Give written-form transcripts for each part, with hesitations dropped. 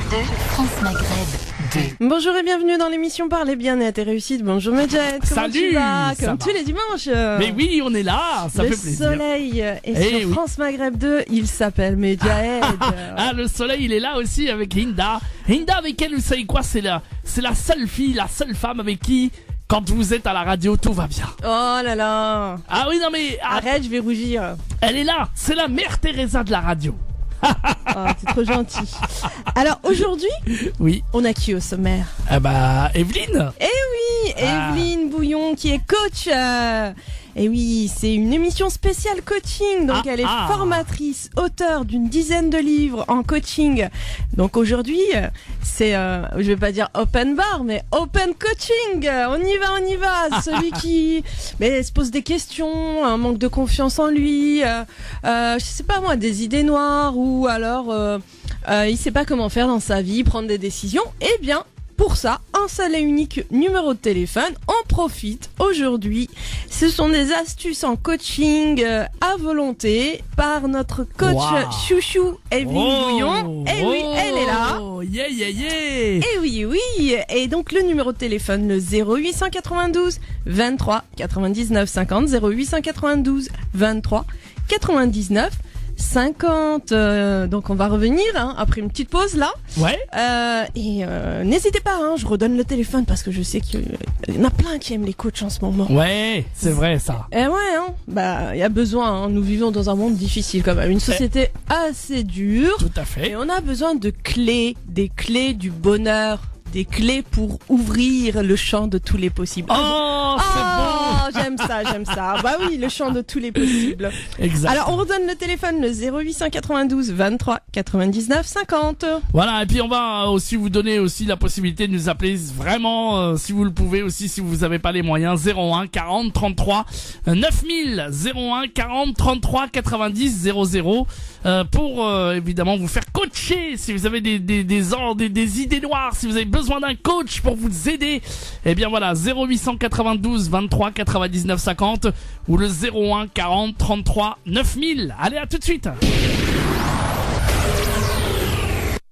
2, France Maghreb 2. Bonjour et bienvenue dans l'émission Parler Bien-être et Réussite. Bonjour Medjed, comment Salut, tu vas? ça Comme va. tous les dimanches. Mais oui, on est là, ça le fait plaisir. soleil est Eh sur oui. France Maghreb 2, il s'appelle Medjed. Ah, le soleil, il est là aussi avec Hinda. Hinda, avec elle, vous savez quoi, c'est la seule fille, la seule femme avec qui, quand vous êtes à la radio, tout va bien. Oh là là. Ah oui, non mais, Arrête, je vais rougir. elle est là, c'est la mère Teresa de la radio. Oh, t'es trop gentil. Alors aujourd'hui, Oui, on a qui au sommaire? ah bah, Evelyne. Oui, Ah. Evelyne Bouillon qui est coach. Et oui, c'est une émission spéciale coaching. Donc elle est formatrice, auteure d'une dizaine de livres en coaching. Donc aujourd'hui, c'est, je vais pas dire open bar, mais open coaching. On y va. Celui qui se pose des questions, un manque de confiance en lui, je sais pas moi, des idées noires ou alors il sait pas comment faire dans sa vie, prendre des décisions. Eh bien, pour ça, un seul et unique numéro de téléphone, on profite aujourd'hui. Ce sont des astuces en coaching à volonté par notre coach chouchou Evelyne Bouillon. Et oui, elle est là. Yeah. Et oui. Et donc le numéro de téléphone, le 0892 23 99 50, 0892 23 99 50. Donc on va revenir après une petite pause là. Ouais. Et n'hésitez pas, je redonne le téléphone parce que je sais qu'il y en a plein qui aiment les coachs en ce moment. Ouais, c'est vrai ça. Et ouais, il y a besoin. Nous vivons dans un monde difficile quand même, une société assez dure. Tout à fait. Et on a besoin de clés, des clés du bonheur, des clés pour ouvrir le champ de tous les possibles. Oh, c'est bon. J'aime ça. Bah oui, le champ de tous les possibles. Exact. Alors on redonne le téléphone, le 0892 23 99 50. Voilà, et puis on va aussi vous donner aussi la possibilité de nous appeler vraiment, si vous le pouvez aussi, si vous n'avez pas les moyens, 01 40 33 9000, 01 40 33 90 00, pour évidemment vous faire coacher, si vous avez des idées noires, si vous avez besoin d'un coach pour vous aider, eh bien voilà, 0892 23 99 50 ou le 01 40 33 9000. Allez, à tout de suite.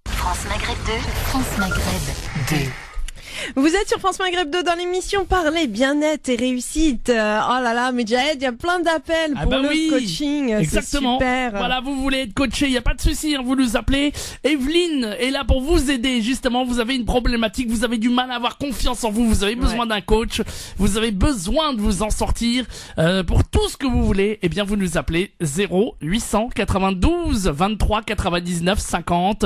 France Maghreb 2, France Maghreb 2. Vous êtes sur France Maghreb 2 dans l'émission Parler Bien-être et Réussite. Oh là là, Medjed, il y a plein d'appels pour le coaching. Exactement. C'est super. Voilà, vous voulez être coaché, il n'y a pas de souci, vous nous appelez. Evelyne est là pour vous aider, justement. Vous avez une problématique, vous avez du mal à avoir confiance en vous, vous avez besoin d'un coach, vous avez besoin de vous en sortir. Pour tout ce que vous voulez, eh bien, vous nous appelez 0892 23 99 50.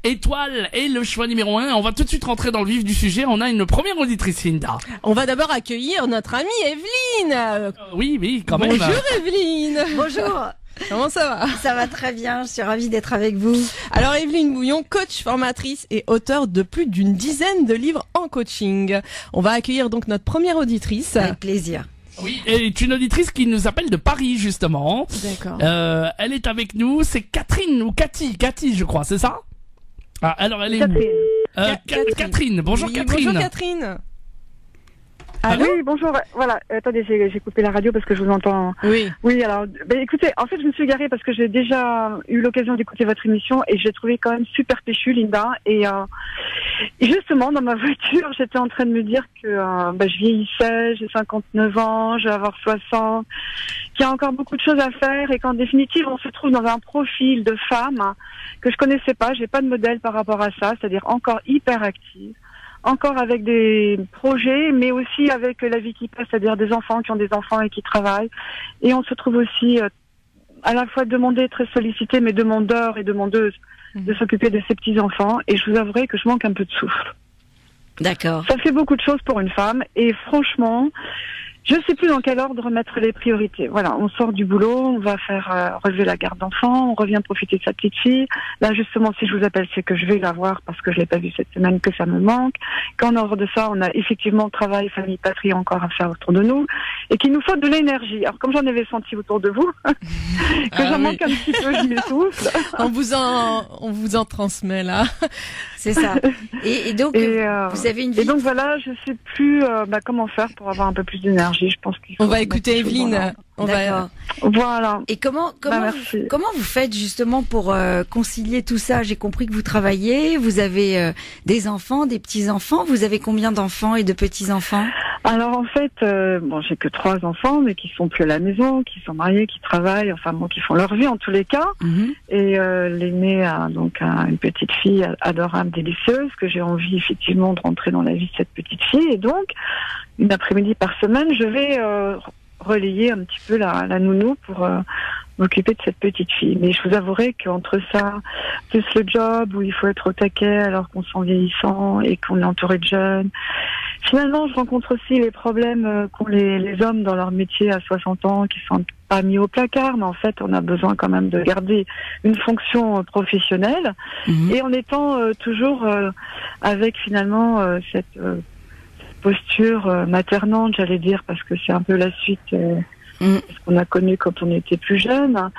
Étoile est le choix numéro 1. On va tout de suite rentrer dans le vif du sujet. On a une première auditrice, Linda. On va d'abord accueillir notre amie Evelyne. Oui, quand même. Bonjour Evelyne. Bonjour, Comment ça va? ça va très bien, je suis ravie d'être avec vous. Alors Evelyne Bouillon, coach, formatrice et auteure de plus d'une dizaine de livres en coaching. On va accueillir donc notre première auditrice. Avec plaisir. Oui, et une auditrice qui nous appelle de Paris, justement. D'accord. Elle est avec nous, c'est Catherine ou Cathy, je crois, c'est ça? Ah, alors elle est où? Catherine. Bonjour, Oui, Catherine. Bonjour Catherine. Oui, bonjour. Voilà, attendez, j'ai coupé la radio parce que je vous entends. Oui. Oui, alors, écoutez, en fait, je me suis garée parce que j'ai déjà eu l'occasion d'écouter votre émission et j'ai trouvé quand même super péchu, Linda. Et justement, dans ma voiture, j'étais en train de me dire que je vieillissais, j'ai 59 ans, je vais avoir 60, qu'il y a encore beaucoup de choses à faire et qu'en définitive, on se trouve dans un profil de femme que je connaissais pas, j'ai pas de modèle par rapport à ça, c'est-à-dire encore hyper active. Encore avec des projets, mais aussi avec la vie qui passe, c'est-à-dire des enfants qui ont des enfants et qui travaillent. Et on se trouve aussi à la fois demandé, très sollicité, mais demandeur et demandeuse de s'occuper de ses petits-enfants. Et je vous avouerai que je manque un peu de souffle. D'accord. Ça fait beaucoup de choses pour une femme. Et franchement, je ne sais plus dans quel ordre mettre les priorités. Voilà, on sort du boulot, on va faire relever la garde d'enfant, on revient profiter de sa petite fille. Là, justement, si je vous appelle, c'est que je vais la voir parce que je l'ai pas vue cette semaine, que ça me manque. Qu'en dehors de ça, on a effectivement travail, famille, patrie encore à faire autour de nous et qu'il nous faut de l'énergie. Alors, comme j'en avais senti autour de vous, que j'en manque un petit peu, je m'essouffle. On vous en transmet là. c'est ça. Et donc, vous avez une vie. Et donc voilà, je sais plus comment faire pour avoir un peu plus d'énergie. Je pense qu'il faut. On va écouter Evelyne. D'accord. Voilà. Et comment vous faites justement pour concilier tout ça? J'ai compris que vous travaillez, vous avez des enfants, des petits-enfants. Vous avez combien d'enfants et de petits-enfants? Alors en fait, j'ai que 3 enfants, mais qui sont plus à la maison, qui sont mariés, qui travaillent, qui font leur vie en tous les cas. Et l'aîné a donc une petite fille adorable, délicieuse, que j'ai envie effectivement de rentrer dans la vie de cette petite fille. Et donc, une après-midi par semaine, je vais relayer un petit peu la nounou pour m'occuper de cette petite fille. Mais je vous avouerai qu'entre ça, plus le job où il faut être au taquet alors qu'on s'en vieillissant et qu'on est entouré de jeunes, finalement, je rencontre aussi les problèmes qu'ont les hommes dans leur métier à 60 ans, qui sont pas mis au placard, mais en fait, on a besoin quand même de garder une fonction professionnelle, et en étant toujours avec finalement cette posture maternante, j'allais dire, parce que c'est un peu la suite ce qu'on a connu quand on était plus jeune,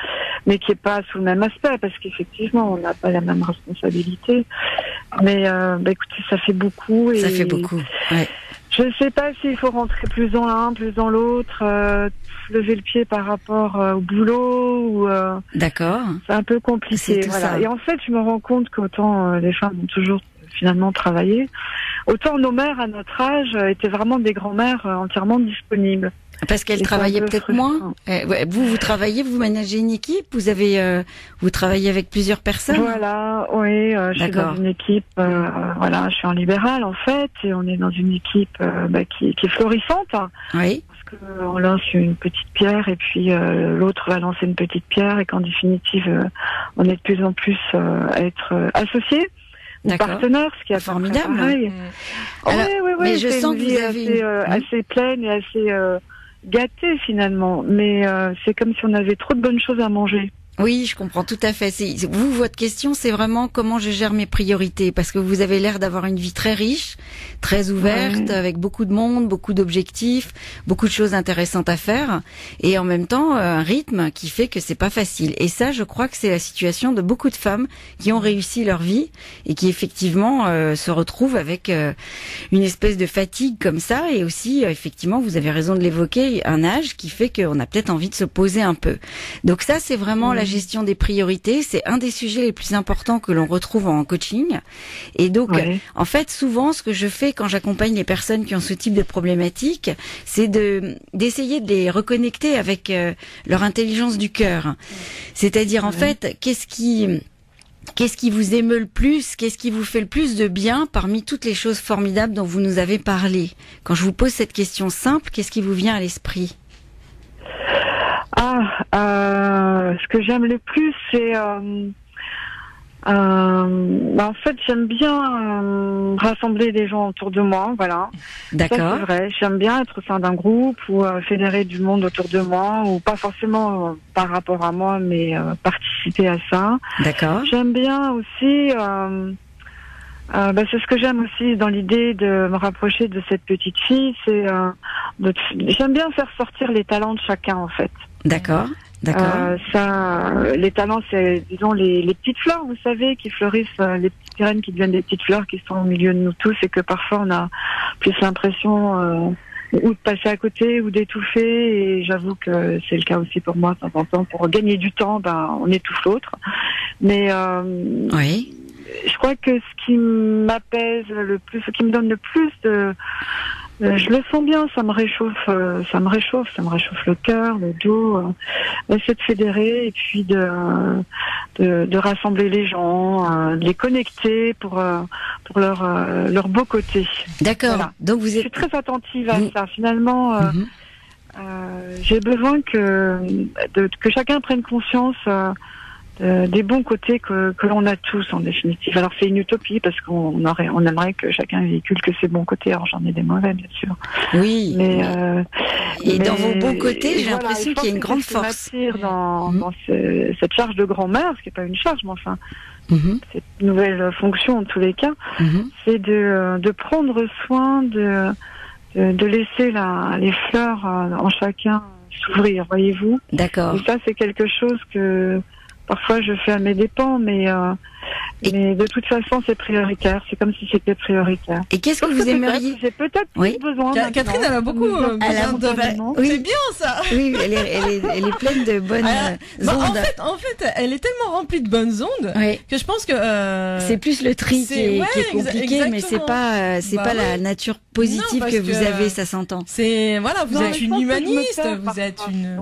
mais qui est pas sous le même aspect, parce qu'effectivement, on n'a pas la même responsabilité. Mais écoutez, ça fait beaucoup. Ça fait beaucoup, ouais. Je ne sais pas s'il faut rentrer plus dans l'un, plus dans l'autre, lever le pied par rapport au boulot. Ou, D'accord. C'est un peu compliqué. Voilà. Ça. Et en fait, je me rends compte qu'autant les femmes ont toujours finalement travaillé, autant nos mères à notre âge étaient vraiment des grand-mères entièrement disponibles. Parce qu'elles travaillaient peut-être moins. Vous travaillez, vous managez une équipe, vous travaillez avec plusieurs personnes. Voilà, oui, je suis dans une équipe, je suis en libéral en fait, et on est dans une équipe qui est florissante. Oui. Parce qu'on lance une petite pierre et puis l'autre va lancer une petite pierre, et qu'en définitive, on est de plus en plus à être associés. Partenaires, ce qui est formidable. Oui, mais je sens que vous avez assez pleine et assez gâtée finalement, mais c'est comme si on avait trop de bonnes choses à manger. Oui, je comprends tout à fait. Votre question, c'est vraiment comment je gère mes priorités, parce que vous avez l'air d'avoir une vie très riche, très ouverte, avec beaucoup de monde, beaucoup d'objectifs, beaucoup de choses intéressantes à faire, et en même temps un rythme qui fait que c'est pas facile. Et ça, je crois que c'est la situation de beaucoup de femmes qui ont réussi leur vie et qui effectivement se retrouvent avec une espèce de fatigue comme ça, et aussi effectivement, vous avez raison de l'évoquer, un âge qui fait qu'on a peut-être envie de se poser un peu. Donc ça, c'est vraiment la gestion des priorités, c'est un des sujets les plus importants que l'on retrouve en coaching. Et donc, en fait, souvent, ce que je fais quand j'accompagne les personnes qui ont ce type de problématique, c'est d'essayer de les reconnecter avec leur intelligence du cœur. C'est-à-dire, en fait, qu'est-ce qui vous émeut le plus? Qu'est-ce qui vous fait le plus de bien parmi toutes les choses formidables dont vous nous avez parlé? Quand je vous pose cette question simple, qu'est-ce qui vous vient à l'esprit? Ce que j'aime le plus, c'est en fait, j'aime bien rassembler des gens autour de moi, voilà. D'accord. Ça, c'est vrai. J'aime bien être au sein d'un groupe ou fédérer du monde autour de moi, ou pas forcément par rapport à moi, mais participer à ça. D'accord. J'aime bien aussi. C'est ce que j'aime aussi dans l'idée de me rapprocher de cette petite fille, j'aime bien faire sortir les talents de chacun en fait. D'accord. Les talents, c'est disons les petites fleurs, vous savez, qui fleurissent, les petites graines qui deviennent des petites fleurs qui sont au milieu de nous tous, et que parfois on a plus l'impression ou de passer à côté ou d'étouffer, et j'avoue que c'est le cas aussi pour moi de temps en temps. Pour gagner du temps, on étouffe l'autre. Mais oui. Je crois que ce qui m'apaise le plus, ce qui me donne le plus de... je le sens bien, ça me réchauffe le cœur, le dos. C'est de fédérer et puis de rassembler les gens, de les connecter pour leur beau côté. D'accord. Voilà. Donc je suis très attentive à ça. Finalement, j'ai besoin que chacun prenne conscience des bons côtés que l'on a tous en définitive. Alors c'est une utopie parce qu'on aimerait que chacun véhicule que ses bons côtés. Alors j'en ai des mauvais bien sûr. Oui. Mais dans vos bons côtés, j'ai l'impression qu'il y a une grande force. Dans cette charge de grand-mère, ce qui n'est pas une charge, mais enfin cette nouvelle fonction en tous les cas, c'est de prendre soin de laisser les fleurs en chacun s'ouvrir, voyez-vous. D'accord. Et ça c'est quelque chose que parfois je fais à mes dépens, mais Mais de toute façon, c'est prioritaire. C'est comme si c'était prioritaire. Et qu'est-ce que vous aimeriez? J'ai peut-être plus besoin. Catherine, elle a beaucoup besoin de... Oui. C'est bien ça. Oui, elle est pleine de bonnes ondes. En fait, elle est tellement remplie de bonnes ondes que je pense que c'est plus le tri qui est compliqué, mais c'est pas la nature positive que vous avez, ça s'entend. C'est vous êtes une humaniste, vous êtes une.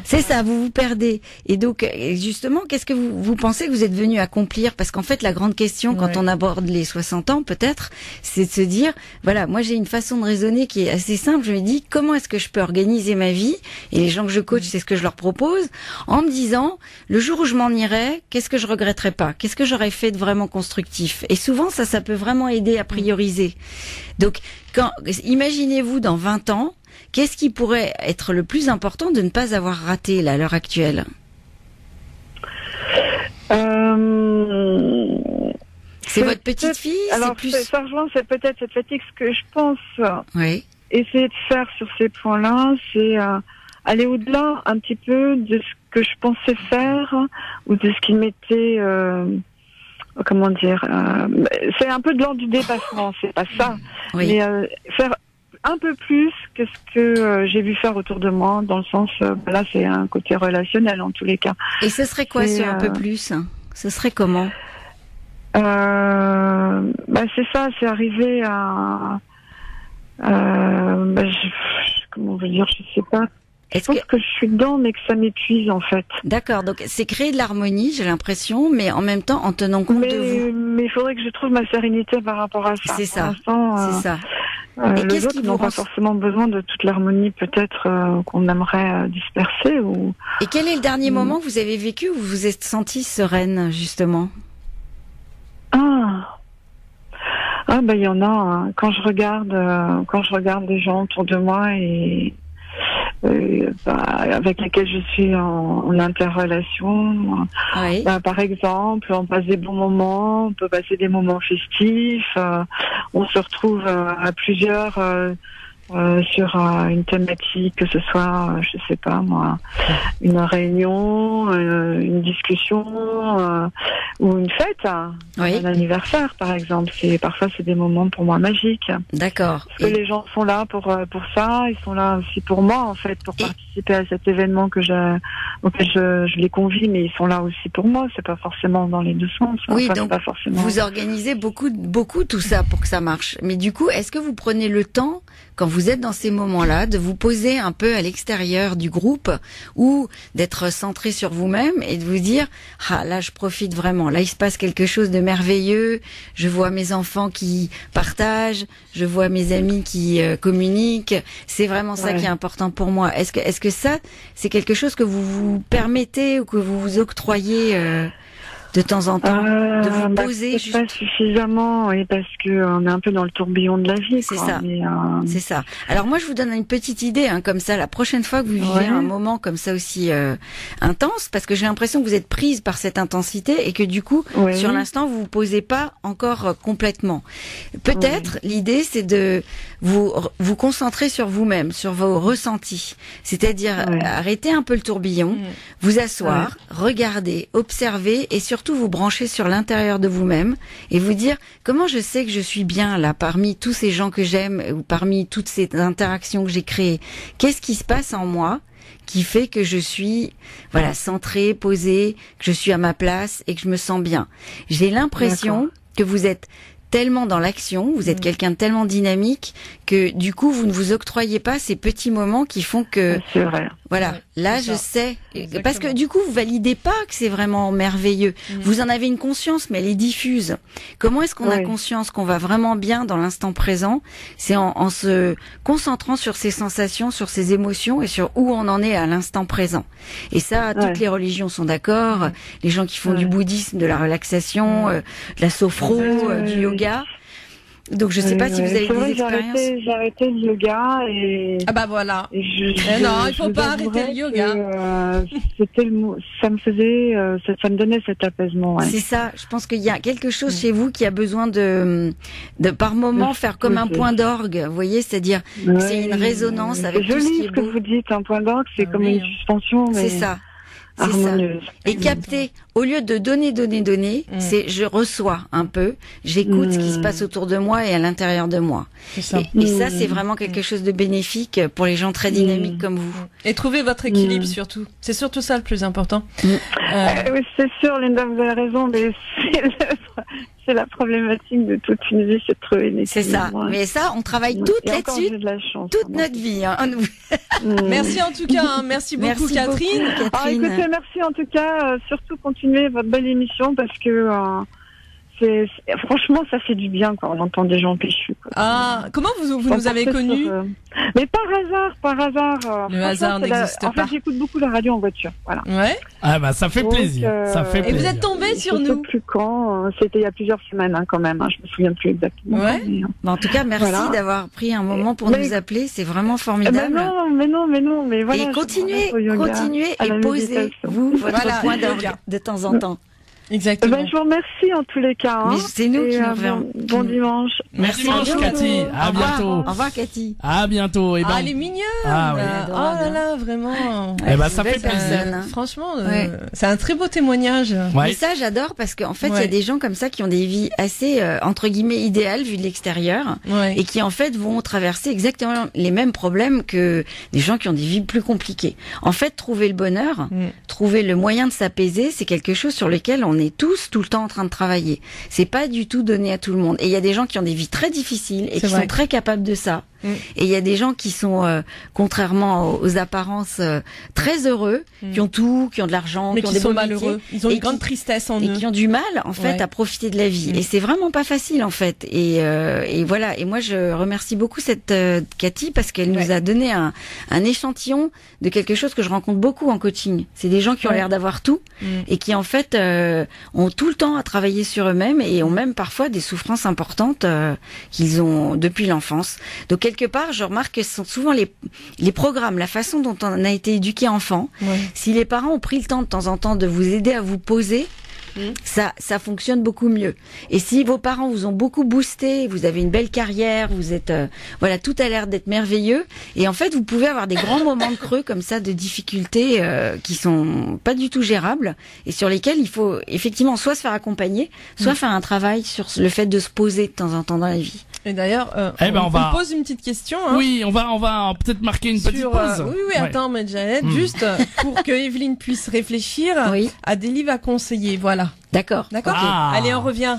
C'est ça, vous vous perdez. Et donc justement, qu'est-ce que vous pensez que vous êtes venu accomplir? Parce qu'en fait, la grande question quand on aborde les 60 ans, peut-être, c'est de se dire, voilà, moi j'ai une façon de raisonner qui est assez simple. Je me dis, comment est-ce que je peux organiser ma vie? Et les gens que je coach, c'est ce que je leur propose, en me disant, le jour où je m'en irai, qu'est-ce que je regretterais pas? Qu'est-ce que j'aurais fait de vraiment constructif? Et souvent, ça peut vraiment aider à prioriser. Donc, imaginez-vous dans 20 ans, qu'est-ce qui pourrait être le plus important de ne pas avoir raté là, à l'heure actuelle? C'est votre petite fille? Alors, ça rejoint peut-être cette fatigue. Ce que je pense essayer de faire sur ces points-là, c'est aller au-delà un petit peu de ce que je pensais faire ou de ce qui m'était... comment dire c'est un peu de l'ordre du dépassement, c'est pas ça. Mais faire un peu plus que ce que j'ai vu faire autour de moi, dans le sens... là, c'est un côté relationnel, en tous les cas. Et ce serait quoi, ce un peu plus? Ce serait comment? C'est ça, c'est arriver à... comment on veut dire, je sais pas. Je pense que je suis dedans, mais que ça m'épuise, en fait. D'accord, donc c'est créer de l'harmonie, j'ai l'impression, mais en même temps en tenant compte de vous. Mais il faudrait que je trouve ma sérénité par rapport à ça. C'est ça, c'est ça. Et les autres n'ont pas forcément besoin de toute l'harmonie, peut-être, qu'on aimerait disperser. Ou... Et quel est le dernier moment que vous avez vécu où vous vous êtes sentie sereine, justement? Il y en a. Hein. Quand je regarde les gens autour de moi et avec lesquels je suis en interrelation. Par exemple, on passe des bons moments, on peut passer des moments festifs, on se retrouve à plusieurs sur une thématique, que ce soit, je sais pas moi, une réunion, une discussion ou une fête, un anniversaire par exemple. Parfois c'est des moments pour moi magiques. D'accord. Parce que les gens sont là pour ça, ils sont là aussi pour moi en fait, pour participer à cet événement auquel je les convie, mais ils sont là aussi pour moi. C'est pas forcément dans les deux sens. Oui, donc pas forcément... vous organisez beaucoup tout ça pour que ça marche. Mais du coup, est-ce que vous prenez le temps, quand vous êtes dans ces moments-là, de vous poser un peu à l'extérieur du groupe ou d'être centré sur vous-même et de vous dire, là je profite vraiment, là il se passe quelque chose de merveilleux, je vois mes enfants qui partagent, je vois mes amis qui communiquent, c'est vraiment ça qui est important pour moi. Est-ce que ça, c'est quelque chose que vous vous permettez ou que vous vous octroyez de temps en temps, de vous poser pas suffisamment, parce que on est un peu dans le tourbillon de la vie. C'est ça. C'est ça. Alors moi, je vous donne une petite idée, comme ça, la prochaine fois que vous vivez un moment comme ça aussi intense, parce que j'ai l'impression que vous êtes prise par cette intensité et que du coup, sur l'instant, vous vous posez pas encore complètement. Peut-être l'idée, c'est de vous concentrer sur vous-même, sur vos ressentis, c'est-à-dire arrêter un peu le tourbillon, vous asseoir, regarder, observer et surtout vous brancher sur l'intérieur de vous-même et vous dire comment je sais que je suis bien là parmi tous ces gens que j'aime ou parmi toutes ces interactions que j'ai créées. Qu'est-ce qui se passe en moi qui fait que je suis centrée, posée, que je suis à ma place et que je me sens bien. J'ai l'impression que vous êtes tellement dans l'action, vous êtes quelqu'un de tellement dynamique que du coup vous ne vous octroyez pas ces petits moments qui font que c'est vrai. Voilà, là je sais parce que du coup vous validez pas que c'est vraiment merveilleux. Vous en avez une conscience mais elle est diffuse. Comment est-ce qu'on a conscience qu'on va vraiment bien dans l'instant présent? C'est en se concentrant sur ses sensations, sur ses émotions et sur où on en est à l'instant présent. Et ça, toutes les religions sont d'accord, les gens qui font du bouddhisme, de la relaxation, de la sophro, du yoga. Donc je sais pas si vous avez des expériences. J'ai arrêté le yoga et... voilà. Non, il faut pas arrêter le yoga. Ça me faisait, ça me donnait cet apaisement. C'est ça. Je pense qu'il y a quelque chose chez vous qui a besoin de par moment faire comme un point d'orgue. Vous voyez, c'est-à-dire c'est une résonance avec tout ce qui est beau. Ce que vous dites, un point d'orgue, c'est comme une suspension. C'est ça. harmonieuse. Et capter, au lieu de donner, c'est je reçois un peu, j'écoute ce qui se passe autour de moi et à l'intérieur de moi. C'est ça. Et ça, c'est vraiment quelque chose de bénéfique pour les gens très dynamiques comme vous. Et trouver votre équilibre surtout. C'est surtout ça le plus important. Oui, c'est sûr, Linda, vous avez raison, mais c'est la problématique de toute une vie, c'est de trouver une équilibre. C'est ça. Mais ça, on travaille tout là-dessus, toute notre vie. Hein. Merci en tout cas. Hein. Merci beaucoup, Catherine. Écoutez, merci en tout cas. Surtout continuez votre belle émission parce que franchement, ça fait du bien quand on entend des gens péchus. Comment vous nous avez connus Mais par hasard. Le hasard n'existe pas. En fait, j'écoute beaucoup la radio en voiture. Voilà. Ouais. Ah bah ça fait plaisir. Ça fait plaisir. Et vous êtes tombé sur nous. Je sais plus quand. C'était il y a plusieurs semaines quand même. Je me souviens plus exactement. Ouais. En tout cas, merci d'avoir pris un moment pour nous appeler. C'est vraiment formidable. Mais non. Mais voilà. Et continuez et posez-vous votre point d'orgue de temps en temps. Exactement. Je vous remercie en tous les cas. Mais c'est nous qui nous bon dimanche. Merci Cathy. À bientôt. Au revoir Cathy. À bientôt. Et elle est mignonne. Ah oui. Oh là là, vraiment. Ça fait plaisir. Franchement, c'est un très beau témoignage. Mais ça, j'adore parce qu'en fait, il y a des gens comme ça qui ont des vies assez entre guillemets idéales vues de l'extérieur et qui en fait vont traverser exactement les mêmes problèmes que des gens qui ont des vies plus compliquées. En fait, trouver le bonheur, trouver le moyen de s'apaiser, c'est quelque chose sur lequel on est tous tout le temps en train de travailler. C'est pas du tout donné à tout le monde. Et il y a des gens qui ont des vies très difficiles et qui sont très capables de ça. Et il y a des gens qui sont, contrairement aux apparences, très heureux, qui ont tout, qui ont de l'argent, mais qui ont des sont beaux malheureux. métiers, Ils ont une grande tristesse en eux. et qui ont du mal, en fait, à profiter de la vie. Et c'est vraiment pas facile, en fait. Et voilà. Et moi, je remercie beaucoup cette Cathy parce qu'elle nous a donné un échantillon de quelque chose que je rencontre beaucoup en coaching. C'est des gens qui ont l'air d'avoir tout et qui, en fait, ont tout le temps à travailler sur eux-mêmes et ont même parfois des souffrances importantes qu'ils ont depuis l'enfance. Donc quelque part, je remarque que ce sont souvent les programmes, la façon dont on a été éduqué enfant. Si les parents ont pris le temps de temps en temps de vous aider à vous poser, ça fonctionne beaucoup mieux. Et si vos parents vous ont beaucoup boosté, vous avez une belle carrière, vous êtes tout a l'air d'être merveilleux. Et en fait, vous pouvez avoir des grands moments de creux comme ça, de difficultés qui sont pas du tout gérables et sur lesquels il faut effectivement soit se faire accompagner, soit faire un travail sur le fait de se poser de temps en temps dans la vie. Et d'ailleurs, on pose une petite question. Hein. Oui, on va peut-être marquer une petite pause. Attends, mais Janet, juste pour que Evelyne puisse réfléchir à des livres à conseiller. Voilà. D'accord. Allez, on revient.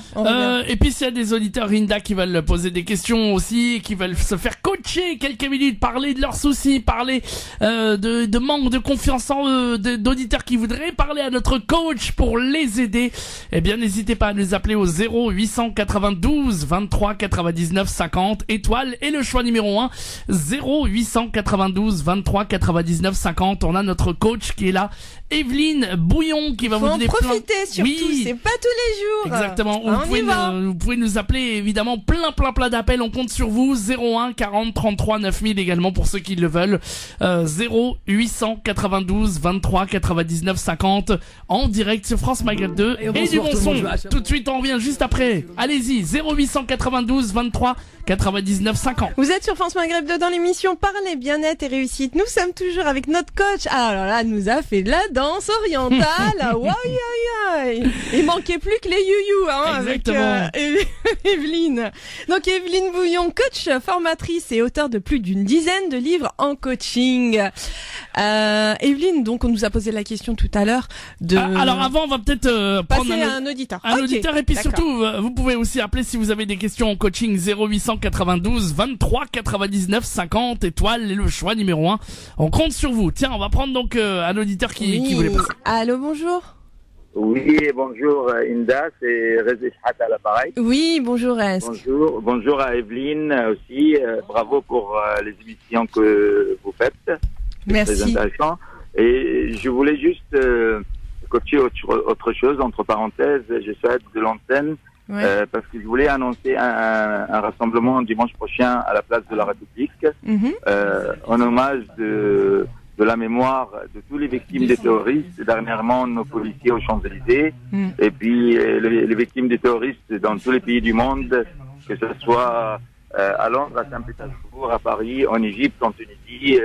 Et puis s'il y a des auditeurs Rinda qui veulent poser des questions aussi, qui veulent se faire coacher quelques minutes, parler de leurs soucis, parler de manque de confiance en eux, d'auditeurs qui voudraient parler à notre coach pour les aider, eh bien n'hésitez pas à nous appeler au 0892 23 99 50 étoile et le choix numéro 1 0892 23 99 50. On a notre coach qui est là, Evelyne Bouillon, qui va vous donner profiter surtout, c'est pas tous les jours. Exactement. Vous pouvez nous appeler évidemment plein d'appels. On compte sur vous. 01 40 33 9000 également pour ceux qui le veulent. 0892 23 99 50 en direct sur France Maghreb 2 et du bon son. Tout de suite, on revient juste après. Allez-y, 0892 23 99 50. Vous êtes sur France Maghreb 2 dans l'émission Parler bien-être et réussite. Nous sommes toujours avec notre coach. Alors là, nous a fait de la danse orientale. Il manquait plus que les you-you, avec Evelyne. Donc Evelyne Bouillon, coach, formatrice et auteure de plus d'une dizaine de livres en coaching. Evelyne, donc on nous a posé la question tout à l'heure de... alors avant, on va peut-être prendre un auditeur. Un auditeur et puis surtout, vous pouvez aussi appeler si vous avez des questions en coaching 0892 23 99 50 étoile et le choix numéro 1. On compte sur vous. Tiens, on va prendre donc un auditeur qui voulait passer. Allô, bonjour. Oui, bonjour Inda, c'est Rez Eshat à l'appareil. Oui, bonjour Rez. Bonjour à Evelyne aussi. Bravo pour les émissions que vous faites. Merci. C'est très intéressant. Et je voulais juste coacher autre chose, entre parenthèses, je souhaite de l'antenne, parce que je voulais annoncer un rassemblement dimanche prochain à la place de la République, en hommage de la mémoire de tous les victimes des terroristes, dernièrement nos policiers aux Champs-Élysées, et puis les victimes des terroristes dans tous les pays du monde, que ce soit à Londres, à Saint-Pétersbourg, à Paris, en Égypte, en Tunisie,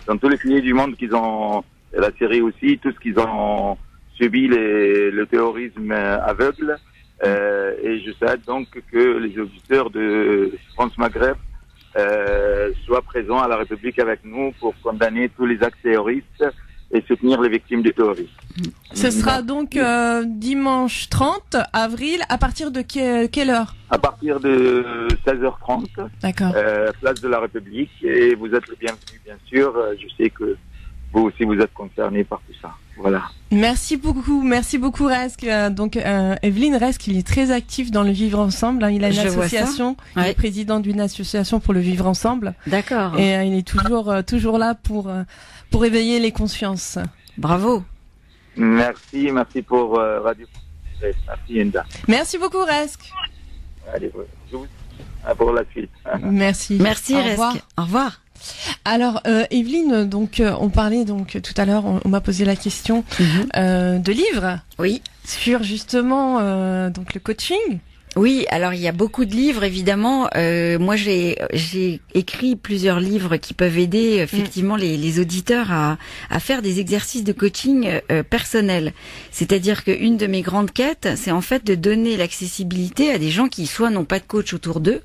dans tous les pays du monde qui ont la série aussi, tout ce qu'ils ont subi le terrorisme aveugle. Et je souhaite donc que les auditeurs de France Maghreb soient présents à la République avec nous pour condamner tous les actes terroristes et soutenir les victimes du terrorisme. Ce sera donc dimanche 30 avril, à partir de quelle heure? À partir de 16h30, D'accord. place de la République, et vous êtes le bienvenu, bien sûr. Je sais que vous aussi vous êtes concernés par tout ça. Voilà. Merci beaucoup Resk. Donc Evelyne Resk, il est très actif dans le Vivre Ensemble. Hein. Il a une association, il est président d'une association pour le Vivre Ensemble. D'accord. Et il est toujours là pour éveiller les consciences. Bravo. Merci pour Radio. Merci Enda. Merci beaucoup Resk. Allez, pour la suite. Merci. Merci Resk. Au revoir. Alors Evelyne, donc on parlait donc tout à l'heure, on m'a posé la question de livres. Oui. Sur justement donc le coaching. Oui, alors il y a beaucoup de livres évidemment. Moi j'ai écrit plusieurs livres qui peuvent aider effectivement les auditeurs à faire des exercices de coaching personnel. C'est-à-dire qu'une de mes grandes quêtes, c'est en fait de donner l'accessibilité à des gens qui soit n'ont pas de coach autour d'eux,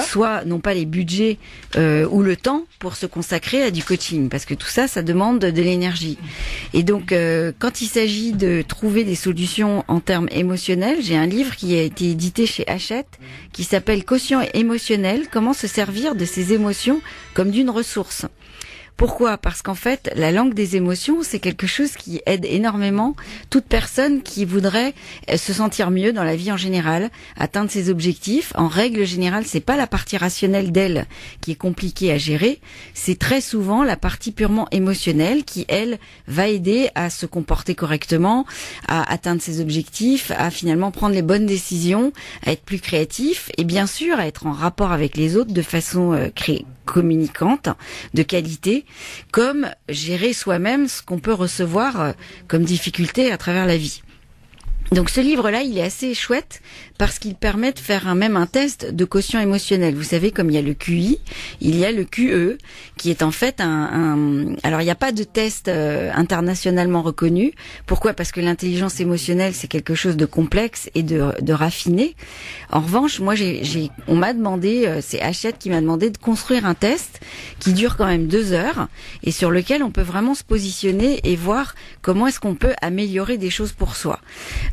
soit n'ont pas les budgets ou le temps pour se consacrer à du coaching, parce que tout ça, ça demande de l'énergie. Et donc quand il s'agit de trouver des solutions en termes émotionnels, j'ai un livre qui a été édité chez Hachette, qui s'appelle Quotient émotionnel, comment se servir de ses émotions comme d'une ressource. Pourquoi ? Parce qu'en fait, la langue des émotions, c'est quelque chose qui aide énormément toute personne qui voudrait se sentir mieux dans la vie en général, atteindre ses objectifs. En règle générale, c'est pas la partie rationnelle d'elle qui est compliquée à gérer, c'est très souvent la partie purement émotionnelle qui, elle, va aider à se comporter correctement, à atteindre ses objectifs, à finalement prendre les bonnes décisions, à être plus créatif et bien sûr à être en rapport avec les autres de façon communicante, de qualité, comme gérer soi-même ce qu'on peut recevoir comme difficulté à travers la vie. Donc ce livre-là, il est assez chouette parce qu'il permet de faire même un test de quotient émotionnel. Vous savez, comme il y a le QI, il y a le QE, qui est en fait alors il n'y a pas de test internationalement reconnu. Pourquoi ? Parce que l'intelligence émotionnelle, c'est quelque chose de complexe et de raffiné. En revanche, moi, on m'a demandé, c'est Hachette qui m'a demandé de construire un test qui dure quand même 2 heures et sur lequel on peut vraiment se positionner et voir comment est-ce qu'on peut améliorer des choses pour soi.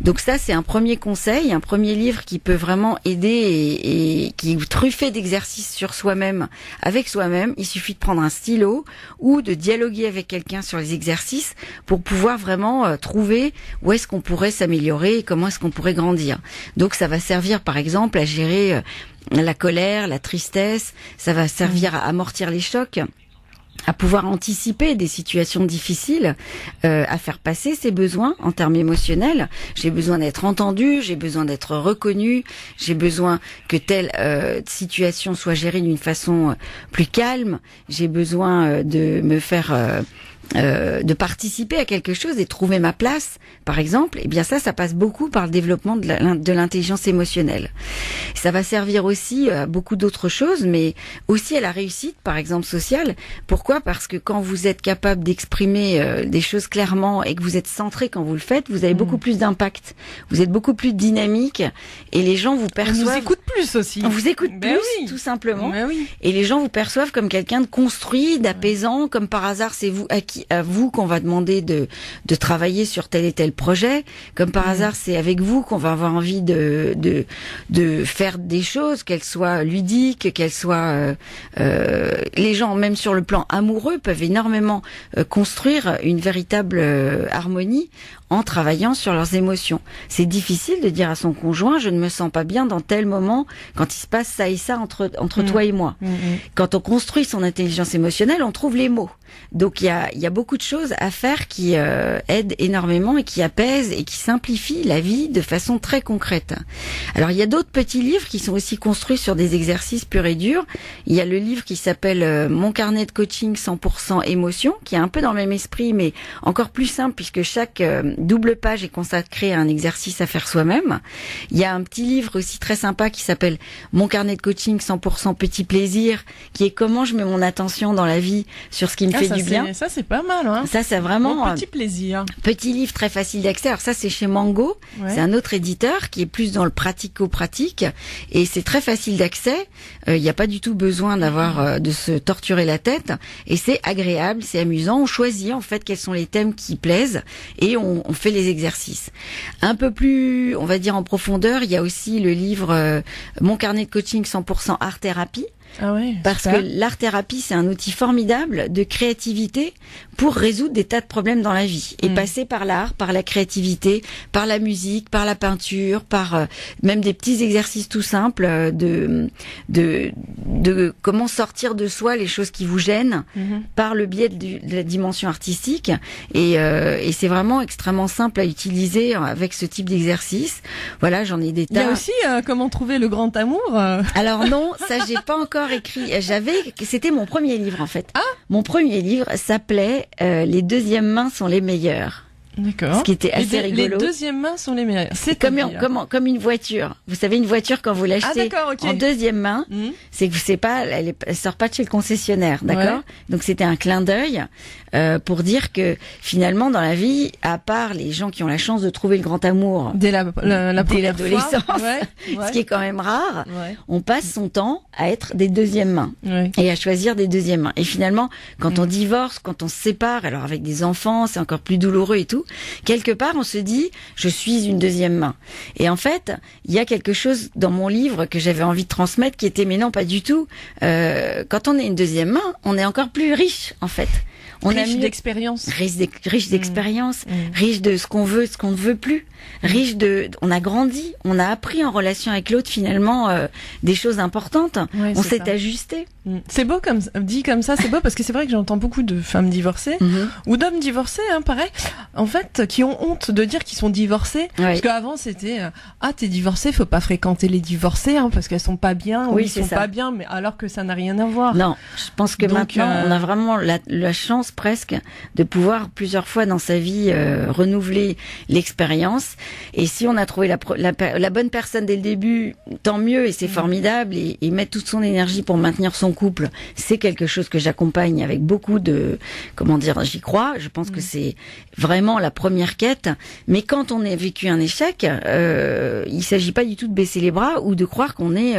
Donc ça, c'est un premier conseil, un premier livre qui peut vraiment aider et qui est truffé d'exercices sur soi-même, avec soi-même. Il suffit de prendre un stylo ou de dialoguer avec quelqu'un sur les exercices pour pouvoir vraiment trouver où est-ce qu'on pourrait s'améliorer et comment est-ce qu'on pourrait grandir. Donc ça va servir par exemple à gérer la colère, la tristesse, ça va servir à amortir les chocs, à pouvoir anticiper des situations difficiles, à faire passer ses besoins en termes émotionnels. J'ai besoin d'être entendu, j'ai besoin d'être reconnu, j'ai besoin que telle situation soit gérée d'une façon plus calme, j'ai besoin de me faire de participer à quelque chose et trouver ma place, par exemple. Et bien ça passe beaucoup par le développement de l'intelligence émotionnelle. Ça va servir aussi à beaucoup d'autres choses, mais aussi à la réussite, par exemple sociale. Pourquoi ? Parce que quand vous êtes capable d'exprimer des choses clairement et que vous êtes centré quand vous le faites, vous avez beaucoup plus d'impact. Vous êtes beaucoup plus dynamique et les gens vous perçoivent. On nous écoute plus aussi. On vous écoute plus, tout simplement. Oui. Et les gens vous perçoivent comme quelqu'un de construit, d'apaisant, comme par hasard, c'est à vous qu'on va demander de travailler sur tel et tel projet. Comme par hasard, c'est avec vous qu'on va avoir envie de faire des choses, qu'elles soient ludiques, qu'elles soient... les gens, même sur le plan amoureux, peuvent énormément construire une véritable harmonie en travaillant sur leurs émotions. C'est difficile de dire à son conjoint, je ne me sens pas bien dans tel moment quand il se passe ça et ça entre toi et moi. Quand on construit son intelligence émotionnelle, on trouve les mots. Donc il y a beaucoup de choses à faire qui aident énormément et qui apaisent et qui simplifient la vie de façon très concrète. Alors il y a d'autres petits livres qui sont aussi construits sur des exercices purs et durs. Il y a le livre qui s'appelle Mon carnet de coaching 100% émotion, qui est un peu dans le même esprit mais encore plus simple puisque chaque double page est consacrée à un exercice à faire soi-même. Il y a un petit livre aussi très sympa qui s'appelle Mon carnet de coaching 100% petit plaisir, qui est comment je mets mon attention dans la vie sur ce qui me fait du bien. Ça, c'est pas mal, hein. Ça, c'est vraiment un petit plaisir. Petit livre très facile d'accès. Alors ça, c'est chez Mango. Ouais. C'est un autre éditeur qui est plus dans le pratico-pratique et c'est très facile d'accès. Il n'y a pas du tout besoin d'avoir de se torturer la tête et c'est agréable, c'est amusant. On choisit en fait quels sont les thèmes qui plaisent et on fait les exercices. Un peu plus, on va dire en profondeur, il y a aussi le livre Mon carnet de coaching 100% art thérapie. Ah ouais, parce super. que l'art-thérapie, c'est un outil formidable de créativité pour résoudre des tas de problèmes dans la vie. Et passer par l'art, par la créativité, par la musique, par la peinture, par même des petits exercices tout simples de comment sortir de soi les choses qui vous gênent par le biais de la dimension artistique. Et c'est vraiment extrêmement simple à utiliser avec ce type d'exercice. Voilà, j'en ai des tas. Il y a aussi comment trouver le grand amour. Alors non, ça j'ai pas encore écrit. C'était mon premier livre en fait. Mon premier livre s'appelait Les deuxièmes mains sont les meilleures. D'accord. Ce qui était assez rigolo. Les deuxièmes mains sont les meilleures. C'est comme une voiture. Vous savez, une voiture quand vous l'achetez en deuxième main, c'est que c'est pas, elle sort pas de chez le concessionnaire, d'accord? Ouais. Donc c'était un clin d'œil pour dire que finalement dans la vie, à part les gens qui ont la chance de trouver le grand amour dès l'adolescence, ce qui est quand même rare, on passe son temps à être des deuxièmes mains et à choisir des deuxièmes mains. Et finalement, quand on divorce, quand on se sépare, alors avec des enfants, c'est encore plus douloureux et tout. Quelque part, on se dit, je suis une deuxième main. Et en fait, il y a quelque chose dans mon livre que j'avais envie de transmettre qui était, mais non, pas du tout. Quand on est une deuxième main, on est encore plus riche, en fait. On riche d'expérience. Riche d'expérience, riche de ce qu'on veut, ce qu'on ne veut plus. On a grandi, on a appris en relation avec l'autre finalement des choses importantes. Ouais, on s'est ajusté. C'est beau dit comme ça, c'est beau parce que c'est vrai que j'entends beaucoup de femmes divorcées ou d'hommes divorcés, hein, pareil, en fait, qui ont honte de dire qu'ils sont divorcés. Parce qu'avant c'était t'es divorcé, faut pas fréquenter les divorcés, hein, parce qu'elles sont pas bien ou ils sont pas bien, mais alors que ça n'a rien à voir. Non, je pense que maintenant on a vraiment la chance presque de pouvoir plusieurs fois dans sa vie renouveler l'expérience. Et si on a trouvé la bonne personne dès le début, tant mieux et c'est formidable et mettre toute son énergie pour maintenir son couple, c'est quelque chose que j'accompagne avec beaucoup de, j'y crois. Je pense que c'est vraiment la première quête. Mais quand on a vécu un échec, il s'agit pas du tout de baisser les bras ou de croire qu'on est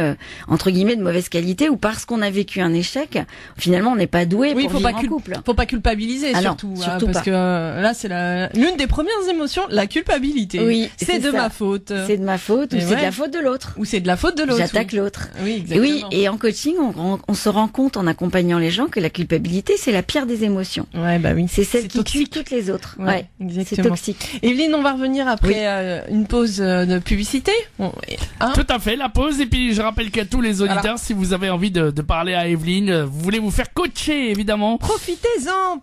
entre guillemets de mauvaise qualité ou parce qu'on a vécu un échec, finalement on n'est pas doué pour vivre en couple. Faut pas culpabiliser surtout parce que là c'est l'une des premières émotions, la culpabilité. Oui, c'est de ma faute. C'est de ma faute ou c'est de la faute de l'autre. Ou c'est de la faute de l'autre. J'attaque l'autre. Oui, exactement. Et en coaching, on se rend compte en accompagnant les gens que la culpabilité, c'est la pire des émotions. Ouais, bah oui. C'est celle qui tue toutes les autres. Ouais, exactement. C'est toxique. Evelyne, on va revenir après une pause de publicité. Tout à fait, la pause. Et puis, je rappelle qu'à tous les auditeurs, si vous avez envie de parler à Evelyne, vous voulez vous faire coacher, évidemment. Profitez-en,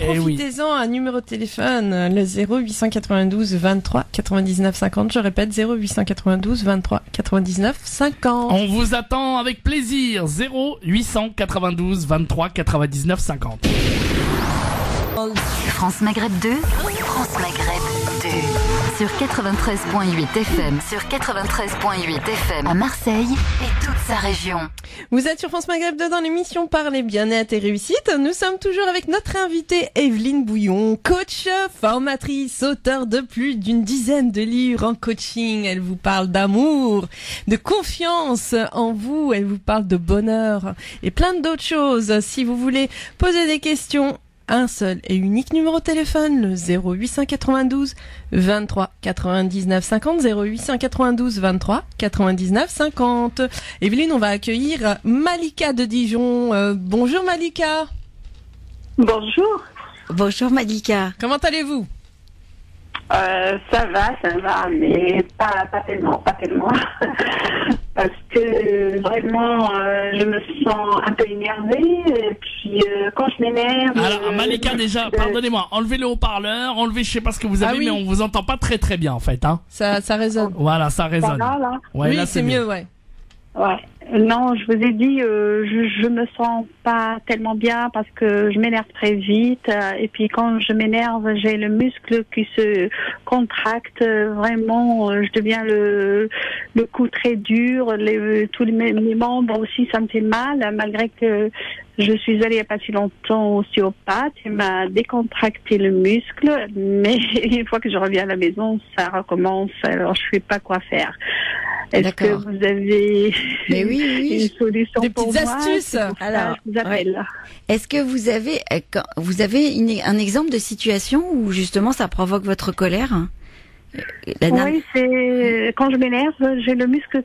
un numéro de téléphone, le 0892 23 99 50. Je répète, 0892 23 99 50. On vous attend avec plaisir. 0892 23 99 50. France Maghreb 2, France Maghreb 2. Sur 93.8 FM, sur 93.8 FM à Marseille et toute sa région. Vous êtes sur France Maghreb 2 dans l'émission Parler bien-être et réussite. Nous sommes toujours avec notre invitée Evelyne Bouillon, coach, formatrice, auteure de plus d'une dizaine de livres en coaching. Elle vous parle d'amour, de confiance en vous, elle vous parle de bonheur et plein d'autres choses. Si vous voulez poser des questions, un seul et unique numéro de téléphone, le 0892 23 99 50, 0892 23 99 50. Evelyne, on va accueillir Malika de Dijon. Bonjour Malika. Bonjour. Bonjour Malika. Comment allez-vous? Ça va, mais pas tellement. Parce que vraiment, je me sens un peu énervée. Et puis, quand je m'énerve... Alors, Malika, déjà, pardonnez-moi, enlevez le haut-parleur, enlevez, je sais pas ce que vous avez, mais on vous entend pas très très bien, en fait. Hein. Ça résonne. Voilà, ça résonne. Ça va, là? Ouais, oui, là, c'est mieux, ouais. Ouais. Non, je vous ai dit, je me sens pas tellement bien parce que je m'énerve très vite. Et puis quand je m'énerve, j'ai le muscle qui se contracte. Vraiment, je deviens le cou très dur. Tous mes membres aussi, ça me fait mal, malgré que je suis allée il n'y a pas si longtemps au ostéopathe. Il m'a décontracté le muscle. Mais une fois que je reviens à la maison, ça recommence. Alors, je sais pas quoi faire. Est-ce que vous avez une solution des pour petites moi? astuces? Alors, je vous appelle. Est-ce que vous avez un exemple de situation où justement ça provoque votre colère? Oui, c'est quand je m'énerve, j'ai le muscle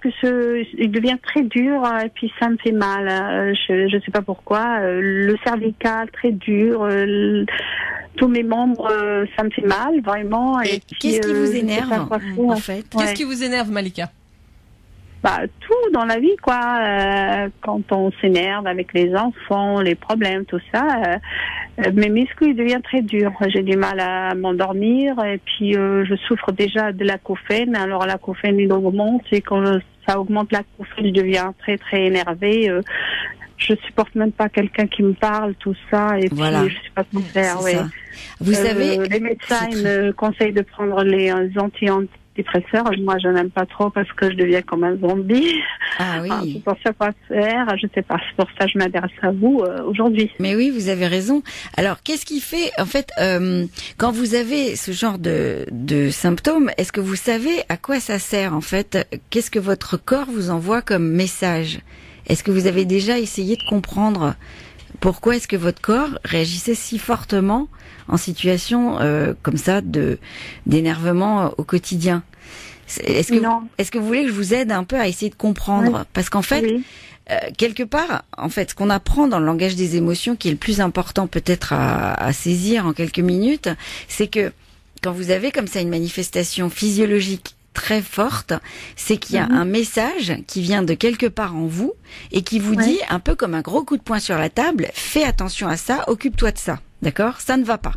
il devient très dur et puis ça me fait mal. Je sais pas pourquoi. Le cervical très dur. Tous mes membres, ça me fait mal vraiment. Et qu'est-ce qui vous énerve en fait? Qu'est-ce qui vous énerve, Malika? Tout dans la vie, quoi. Quand on s'énerve avec les enfants, les problèmes, tout ça, mes muscles ils deviennent très durs. J'ai du mal à m'endormir et puis je souffre déjà de l'acouphène. Alors l'acouphène il augmente et quand ça augmente l'acouphène, je deviens très très énervée. Je supporte même pas quelqu'un qui me parle, tout ça, et puis je sais pas quoi faire. Ouais. Vous savez, les médecins me conseillent de prendre les antidépresseurs. Moi, je n'aime pas trop parce que je deviens comme un zombie. Ah oui. C'est pour ça quoi faire. Je sais pas. C'est pour ça que je m'adresse à vous aujourd'hui. Mais oui, vous avez raison. Alors, qu'est-ce qui fait, en fait, quand vous avez ce genre de symptômes, est-ce que vous savez à quoi ça sert, en fait? Qu'est-ce que votre corps vous envoie comme message? Est-ce que vous avez déjà essayé de comprendre pourquoi est-ce que votre corps réagissait si fortement en situation comme ça d'énervement au quotidien? Est-ce que vous voulez que je vous aide un peu à essayer de comprendre? Parce qu'en fait, quelque part, en fait, ce qu'on apprend dans le langage des émotions, qui est le plus important peut-être à saisir en quelques minutes, c'est que quand vous avez comme ça une manifestation physiologique très forte, c'est qu'il y a un message qui vient de quelque part en vous et qui vous dit un peu comme un gros coup de poing sur la table, fais attention à ça, occupe-toi de ça. D'accord? Ça ne va pas.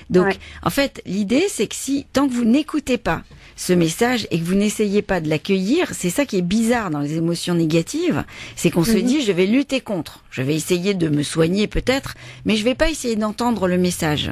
Donc, en fait, l'idée, c'est que tant que vous n'écoutez pas ce message et que vous n'essayez pas de l'accueillir, c'est ça qui est bizarre dans les émotions négatives, c'est qu'on se dit, je vais lutter contre. Je vais essayer de me soigner peut-être, mais je vais pas essayer d'entendre le message.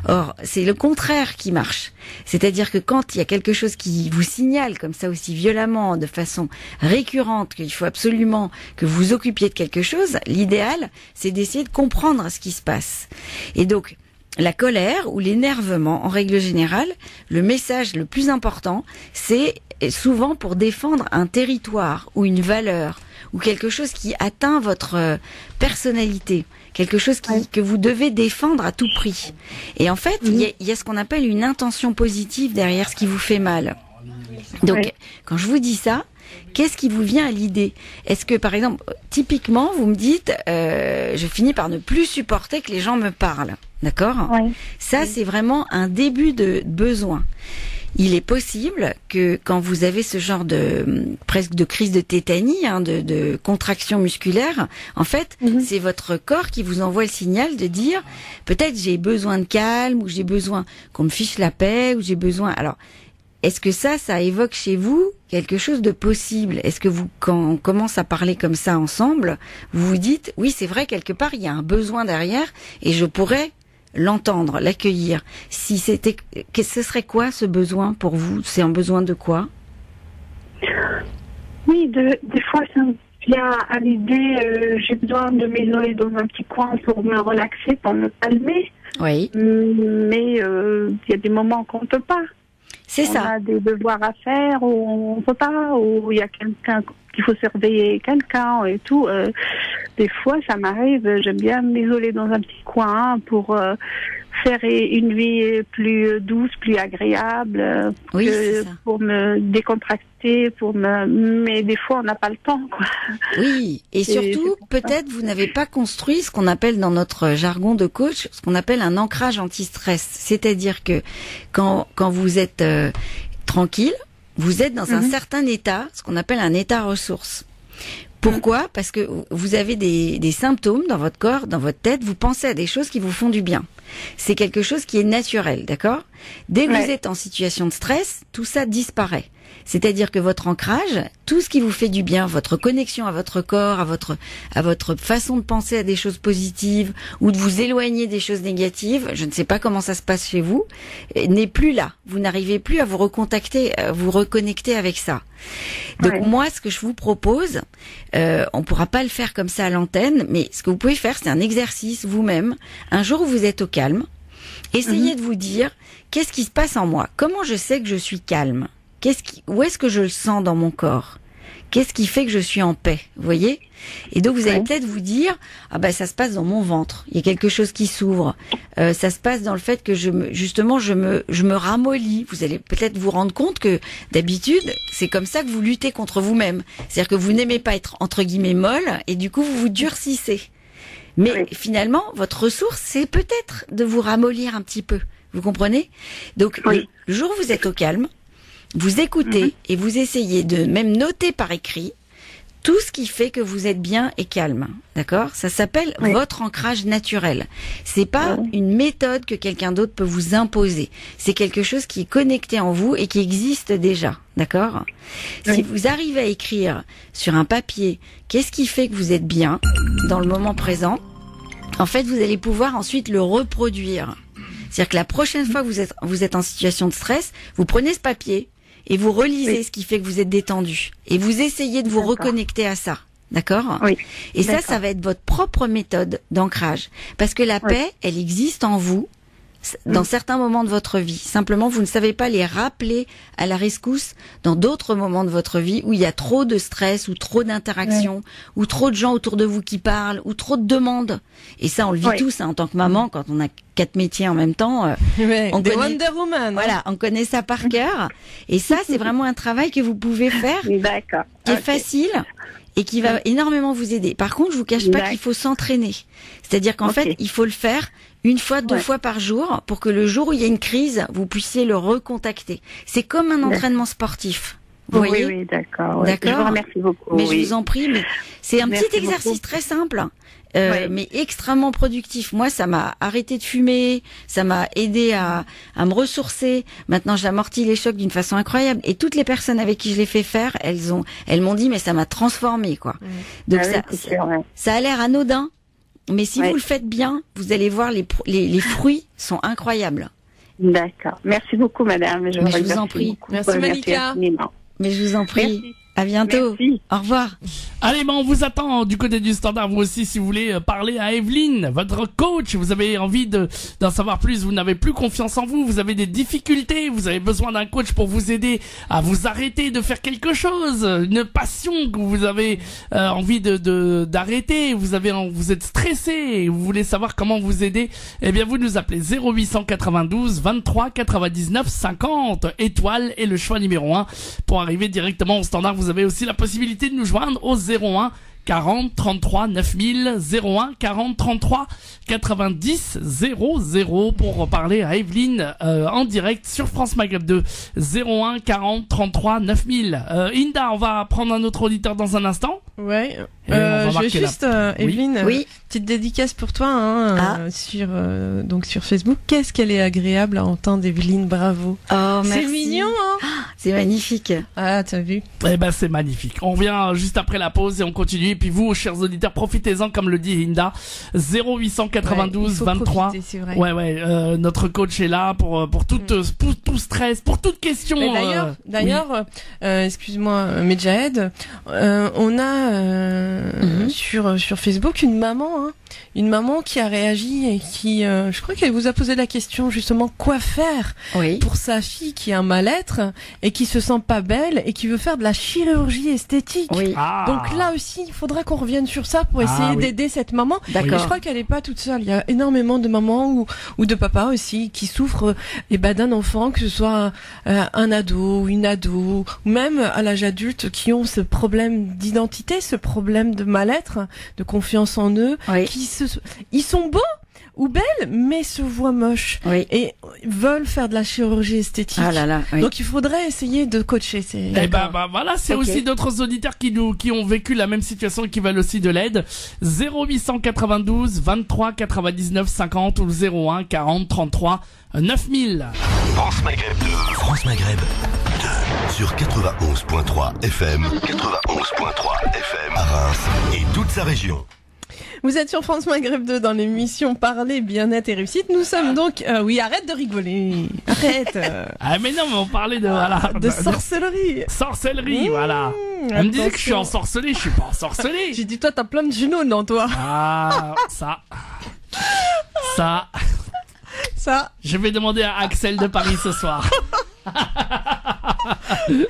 Or, c'est le contraire qui marche. C'est-à-dire que quand il y a quelque chose qui vous signale comme ça aussi violemment, de façon récurrente, qu'il faut absolument que vous vous occupiez de quelque chose, l'idéal, c'est d'essayer de comprendre ce qui se passe. Et donc, la colère ou l'énervement, en règle générale, le message le plus important, c'est souvent pour défendre un territoire ou une valeur ou quelque chose qui atteint votre personnalité, quelque chose que vous devez défendre à tout prix. Et en fait, il y a ce qu'on appelle une intention positive derrière ce qui vous fait mal. Donc, quand je vous dis ça, qu'est-ce qui vous vient à l'idée? Est-ce que, par exemple, typiquement, vous me dites, je finis par ne plus supporter que les gens me parlent, d'accord? Ça, c'est vraiment un début de besoin. Il est possible que quand vous avez ce genre presque de crise de tétanie, de contraction musculaire, en fait, c'est votre corps qui vous envoie le signal de dire, peut-être j'ai besoin de calme, ou j'ai besoin qu'on me fiche la paix, ou j'ai besoin... Alors, est-ce que ça évoque chez vous quelque chose de possible? Est-ce que quand on commence à parler comme ça ensemble, vous vous dites, oui, c'est vrai, quelque part, il y a un besoin derrière et je pourrais l'entendre, l'accueillir. Si ce serait quoi ce besoin pour vous? C'est un besoin de quoi? Oui, des fois, ça me vient à l'idée, j'ai besoin de m'isoler dans un petit coin pour me relaxer, pour me calmer. Oui. Mais il y a des moments qu'on ne peut pas. C'est ça. On a des devoirs à faire ou on peut pas, ou il y a quelqu'un qu'il faut surveiller quelqu'un et tout. Des fois, ça m'arrive, j'aime bien m'isoler dans un petit coin pour faire une vie plus douce, plus agréable, pour me décontracter, mais des fois on n'a pas le temps, quoi. Oui, et surtout, peut-être vous n'avez pas construit ce qu'on appelle dans notre jargon de coach, ce qu'on appelle un ancrage anti-stress. C'est-à-dire que quand vous êtes tranquille, vous êtes dans un certain état, ce qu'on appelle un état ressource. Pourquoi? Parce que vous avez des symptômes dans votre corps, dans votre tête, vous pensez à des choses qui vous font du bien. C'est quelque chose qui est naturel, d'accord? Dès que vous êtes en situation de stress, tout ça disparaît. C'est-à-dire que votre ancrage, tout ce qui vous fait du bien, votre connexion à votre corps, à votre façon de penser à des choses positives ou de vous éloigner des choses négatives, je ne sais pas comment ça se passe chez vous, n'est plus là. Vous n'arrivez plus à vous reconnecter avec ça. Donc moi, ce que je vous propose, on pourra pas le faire comme ça à l'antenne, mais ce que vous pouvez faire, c'est un exercice vous-même. Un jour où vous êtes au calme, essayez de vous dire, qu'est-ce qui se passe en moi? Comment je sais que je suis calme? Où est-ce que je le sens dans mon corps? Qu'est-ce qui fait que je suis en paix? Vous voyez? Et donc vous allez peut-être vous dire, ça se passe dans mon ventre. Il y a quelque chose qui s'ouvre. Ça se passe dans le fait que je me ramollis. Vous allez peut-être vous rendre compte que d'habitude, c'est comme ça que vous luttez contre vous-même. C'est-à-dire que vous n'aimez pas être entre guillemets molle et du coup vous vous durcissez. Mais finalement, votre ressource, c'est peut-être de vous ramollir un petit peu. Vous comprenez? Donc le jour où vous êtes au calme, vous écoutez et vous essayez de même noter par écrit tout ce qui fait que vous êtes bien et calme. D'accord? Ça s'appelle votre ancrage naturel. C'est pas une méthode que quelqu'un d'autre peut vous imposer. C'est quelque chose qui est connecté en vous et qui existe déjà. D'accord? Si vous arrivez à écrire sur un papier qu'est-ce qui fait que vous êtes bien dans le moment présent, en fait, vous allez pouvoir ensuite le reproduire. C'est-à-dire que la prochaine fois que vous êtes en situation de stress, vous prenez ce papier et vous relisez ce qui fait que vous êtes détendu. Et vous essayez de vous reconnecter à ça. D'accord? Et ça va être votre propre méthode d'ancrage. Parce que la paix, elle existe en vous dans certains moments de votre vie. Simplement, vous ne savez pas les rappeler à la rescousse dans d'autres moments de votre vie où il y a trop de stress ou trop d'interactions ou trop de gens autour de vous qui parlent ou trop de demandes. Et ça, on le vit tous en tant que maman quand on a 4 métiers en même temps. On connaît Wonder Woman. Voilà, on connaît ça par cœur. Et ça, c'est vraiment un travail que vous pouvez faire, qui est facile et qui va énormément vous aider. Par contre, je vous cache pas qu'il faut s'entraîner. C'est-à-dire qu'en fait, il faut le faire une fois, 2 fois par jour pour que le jour où il y a une crise, vous puissiez le recontacter. C'est comme un entraînement sportif. Vous voyez? Oui, d'accord. D'accord. Je vous remercie beaucoup. Mais je vous en prie, mais c'est un petit exercice très simple. Mais extrêmement productif. Moi, ça m'a arrêté de fumer, ça m'a aidé à me ressourcer. Maintenant, j'amortis les chocs d'une façon incroyable. Et toutes les personnes avec qui je l'ai fait faire, elles m'ont dit, mais ça m'a transformé, quoi. Donc ça a l'air anodin, mais si vous le faites bien, vous allez voir les fruits sont incroyables. D'accord. Merci beaucoup, madame. Mais je vous en prie. Merci, Malika. Mais je vous en prie. Merci. À bientôt. Merci. Au revoir. Allez, on vous attend du côté du standard, vous aussi, si vous voulez parler à Evelyne, votre coach. Vous avez envie d'en savoir plus, vous n'avez plus confiance en vous, vous avez des difficultés, vous avez besoin d'un coach pour vous aider à vous arrêter de faire quelque chose, une passion que vous avez envie d'arrêter, vous êtes stressé et vous voulez savoir comment vous aider. Eh bien, vous nous appelez 0892 23 99 50 étoile et le choix numéro 1 pour arriver directement au standard. Vous avez aussi la possibilité de nous joindre au 01 40 33 9000, 01 40 33 90 00 pour parler à Evelyne en direct sur France Maghreb 2. 01 40 33 9000. Inda, on va prendre un autre auditeur dans un instant. Ouais. Je vais juste, Evelyne, petite dédicace pour toi sur Facebook. Qu'est-ce qu'elle est agréable à entendre, Evelyne, bravo. Oh, merci. C'est mignon, hein? C'est magnifique. Ah, t'as vu? Eh ben, c'est magnifique. On revient juste après la pause et on continue. Et puis vous, chers auditeurs, profitez-en, comme le dit Inda. 0892 23. C'est vrai. Notre coach est là pour tout stress, pour toute question. D'ailleurs, excuse-moi, Medjahed, on a sur Facebook une maman qui a réagi et qui, je crois qu'elle vous a posé la question justement quoi faire pour sa fille qui a un mal-être et qui se sent pas belle et qui veut faire de la chirurgie esthétique. Donc là aussi, il faudra qu'on revienne sur ça pour essayer d'aider cette maman. D'accord. Et je crois qu'elle est pas toute seule. Il y a énormément de mamans ou de papas aussi qui souffrent d'un enfant, que ce soit un ado ou une ado, ou même à l'âge adulte, qui ont ce problème d'identité, ce problème de mal-être, de confiance en eux, ils sont beaux, ou belles, mais se voient moches. Oui. Et veulent faire de la chirurgie esthétique. Ah là là. Oui. Donc il faudrait essayer de coacher. Et voilà, c'est Ok. aussi d'autres auditeurs qui ont vécu la même situation et qui veulent aussi de l'aide. 0892 23 99 50 ou 01 40 33 9000. France Maghreb 2. France Maghreb 2. Sur 91.3 FM. 91.3 FM. À Reims et toute sa région. Vous êtes sur France Maghreb 2 dans l'émission Parler, bien-être et réussite. Nous sommes donc... oui, arrête de rigoler. Arrête. Ah mais non, mais on parlait de sorcellerie. Sorcellerie, voilà. Elle me disait que je suis attention. ensorcelé, je suis pas ensorcelé. J'ai dit, toi, t'as plein de genoux dans toi. Ah, ça. Ça, Je vais demander à Axel de Paris ce soir.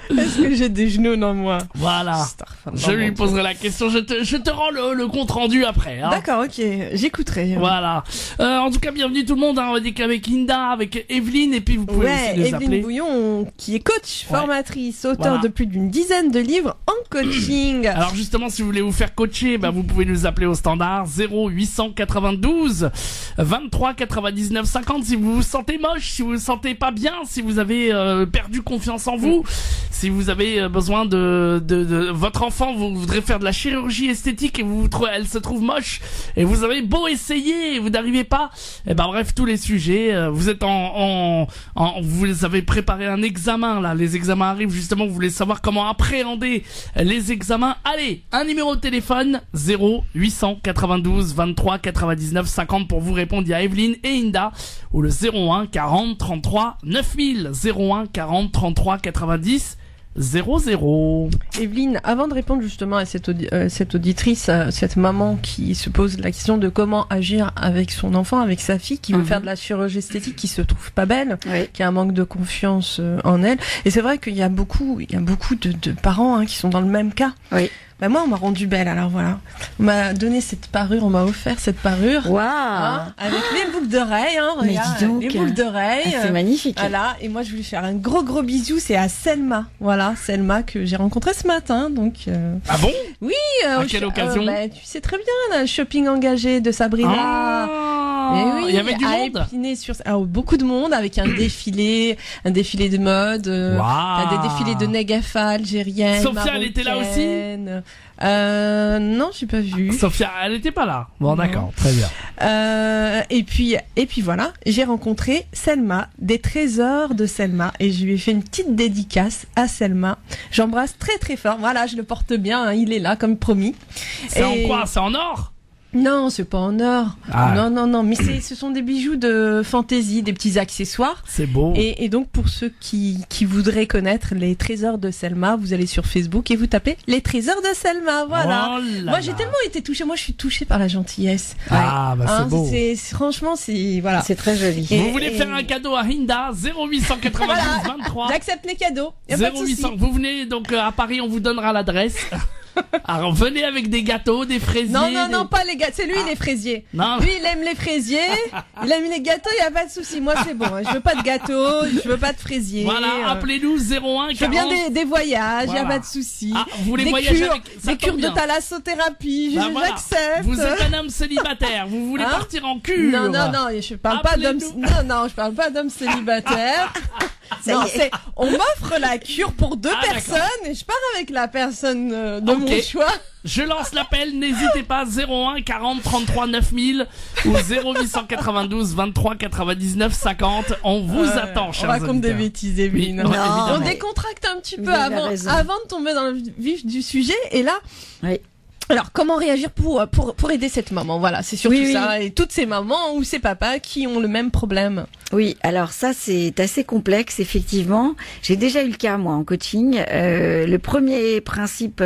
est-ce que j'ai des genoux dans moi? Voilà. Je lui poserai la question. Je te rends le compte rendu après. Hein. D'accord, ok. J'écouterai. Voilà. En tout cas, bienvenue tout le monde. Hein. On va dire qu'avec Linda, avec Evelyne, et puis vous pouvez aussi nous Evelyne appeler. Bouillon, qui est coach, Ouais. formatrice, auteur Voilà. de plus d'une dizaine de livres en coaching. Alors justement, si vous voulez vous faire coacher, vous pouvez nous appeler au standard 0892 23 99 50. Si vous vous sentez moche, si vous vous sentez pas bien, si vous avez perdu confiance en vous, si vous avez besoin de votre enfant, vous voudrez faire de la chirurgie esthétique et elle se trouve moche et vous avez beau essayer et vous n'arrivez pas, et bref, tous les sujets, vous êtes vous avez préparé un examen là, les examens arrivent justement, vous voulez savoir comment appréhender les examens. Allez, un numéro de téléphone 0892 23 99 50 pour vous répondre. Il y a Evelyne et Inda, ou le 01 40 33 9000, 01 40 33 90 00. Evelyne, avant de répondre justement à cette auditrice, cette maman qui se pose la question de comment agir avec son enfant, avec sa fille qui veut faire de la chirurgie esthétique, qui se trouve pas belle, Oui. qui a un manque de confiance en elle. Et c'est vrai qu'il y a beaucoup de parents qui sont dans le même cas. Oui. Moi, on m'a rendue belle, alors voilà. On m'a donné cette parure, on m'a offert cette parure. Waouh. Avec les boucles d'oreilles, Mais regarde, dis donc. les boucles d'oreilles. C'est magnifique. Voilà, et moi je voulais faire un gros bisou, c'est à Selma. Voilà, Selma que j'ai rencontrée ce matin, donc... Ah bon? à quelle occasion? Tu sais très bien, là, le shopping engagé de Sabrina. Ah, Eh oui, il y avait du à monde. beaucoup de monde, avec un défilé de mode, Waouh. des défilés de Negafa algérienne, Sophia, elle était là aussi? marocaine. Non, j'ai pas vu. Sophia, elle était pas là. Bon, d'accord, très bien. Et puis voilà, j'ai rencontré Selma, des trésors de Selma, et je lui ai fait une petite dédicace à Selma. J'embrasse très très fort. Voilà, je le porte bien, il est là comme promis. C'est en quoi? C'est en or? Non, c'est pas en or. Ah. Non, mais ce sont des bijoux de fantaisie, des petits accessoires. C'est beau. Et donc pour ceux qui voudraient connaître les trésors de Selma, vous allez sur Facebook et vous tapez les trésors de Selma. Voilà. Oh là Moi j'ai là. tellement été touchée. Moi je suis touchée par la gentillesse. Ah, c'est beau. Franchement, c'est voilà. C'est très joli. Et- Vous voulez faire un cadeau à Hinda? 0892 23 J'accepte les cadeaux. Y a pas de souci. 0800. Vous venez donc à Paris, on vous donnera l'adresse. Alors venez avec des gâteaux, des fraisiers. Non, pas les gâteaux. C'est lui les fraisiers. Non. Lui il aime les fraisiers. Il aime les gâteaux. Y a pas de souci. Moi c'est bon. Je veux pas de gâteaux. Je veux pas de fraisiers. Voilà, appelez-nous 01 Je veux bien 40. des voyages, Voilà. y a pas de souci. Ah, vous voulez des voyager cures, avec ça des cures tombe de bien. thalassothérapie, Bah voilà. j'accepte. Vous êtes un homme célibataire, vous voulez Hein? partir en cure. Non, je parle pas d'homme. Appelez-nous. Non, je parle pas d'homme célibataire. Non, c'est on m'offre la cure pour deux Ah, personnes et je pars avec la personne de Ok. mon choix. Je lance l'appel, n'hésitez pas, 01 40 33 9000 ou 0892 23 99 50. On vous attend, On chers raconte des auditeurs. bêtises, Evelyne. Oui, non, On mais- décontracte un petit peu Vous avez avant raison. de tomber dans le vif du sujet. Et là, Oui. alors, comment réagir pour aider cette maman? Voilà, c'est surtout Oui, ça. Et toutes ces mamans ou ces papas qui ont le même problème. Oui, alors ça c'est assez complexe effectivement. J'ai déjà eu le cas moi en coaching. Le premier principe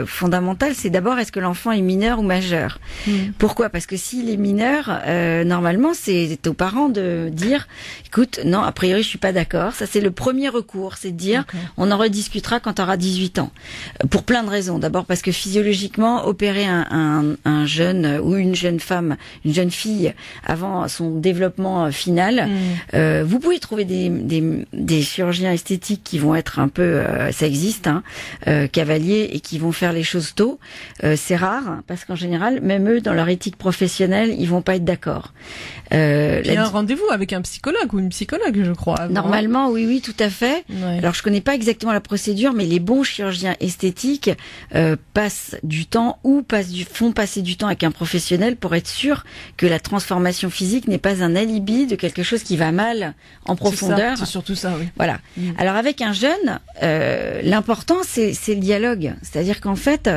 fondamental, c'est d'abord est-ce que l'enfant est mineur ou majeur. Pourquoi? Parce que s'il est mineur, normalement c'est aux parents de dire, écoute, non, a priori je suis pas d'accord. Ça c'est le premier recours, c'est de dire, on en rediscutera quand tu auras 18 ans. Pour plein de raisons. D'abord parce que physiologiquement, opérer un jeune ou une jeune femme, une jeune fille avant son développement final, vous pouvez trouver des chirurgiens esthétiques qui vont être un peu, ça existe, cavaliers, et qui vont faire les choses tôt. C'est rare parce qu'en général, même eux, dans leur éthique professionnelle, ils vont pas être d'accord. Il y a un rendez-vous avec un psychologue ou une psychologue, je crois. Avant. Normalement, oui, tout à fait. Ouais. Alors, je connais pas exactement la procédure, mais les bons chirurgiens esthétiques passent du temps ou font passer du temps avec un professionnel pour être sûr que la transformation physique n'est pas un alibi de quelque chose qui va mal en profondeur. C'est surtout ça, oui. Voilà. Alors, avec un jeune, l'important, c'est le dialogue. C'est-à-dire qu'en fait,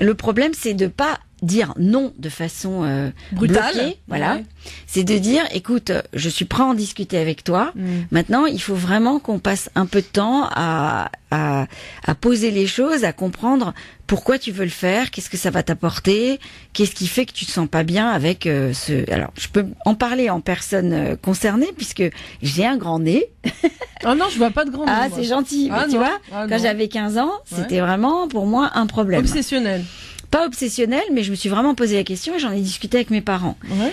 le problème, c'est de pas dire non de façon brutale, bloquée, voilà. Ouais. C'est de dire, écoute, je suis prêt à en discuter avec toi. Maintenant, il faut vraiment qu'on passe un peu de temps à poser les choses, à comprendre pourquoi tu veux le faire, qu'est-ce que ça va t'apporter, qu'est-ce qui fait que tu te sens pas bien avec ce... Alors, je peux en parler en personne concernée puisque j'ai un grand nez. Oh non, je vois pas de grand nez. Ah, moi. c'est gentil. Ah Mais tu non. vois, Ah quand non. j'avais 15 ans, c'était vraiment pour moi un problème. Obsessionnel. Pas obsessionnel, mais je me suis vraiment posé la question et j'en ai discuté avec mes parents. Ouais.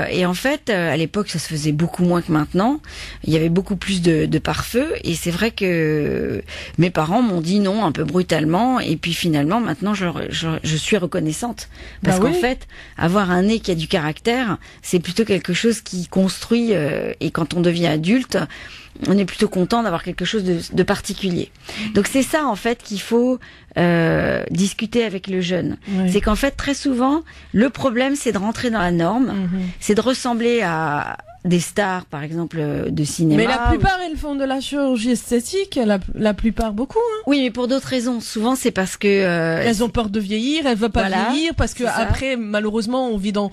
Et en fait, à l'époque, ça se faisait beaucoup moins que maintenant. Il y avait beaucoup plus de pare-feu et c'est vrai que mes parents m'ont dit non un peu brutalement. Et puis finalement, maintenant, je suis reconnaissante parce Bah oui. qu'en fait, avoir un nez qui a du caractère, c'est plutôt quelque chose qui construit. Et quand on devient adulte, on est plutôt content d'avoir quelque chose de particulier. Donc c'est ça en fait qu'il faut discuter avec le jeune. Ouais. C'est qu'en fait très souvent le problème c'est de rentrer dans la norme, c'est de ressembler à des stars par exemple de cinéma. Mais la plupart, elles font de la chirurgie esthétique, la plupart beaucoup. Hein. Oui, mais pour d'autres raisons. Souvent c'est parce que Elles ont peur de vieillir, elles veulent pas Voilà, vieillir parce que c'est ça. après, malheureusement, on vit dans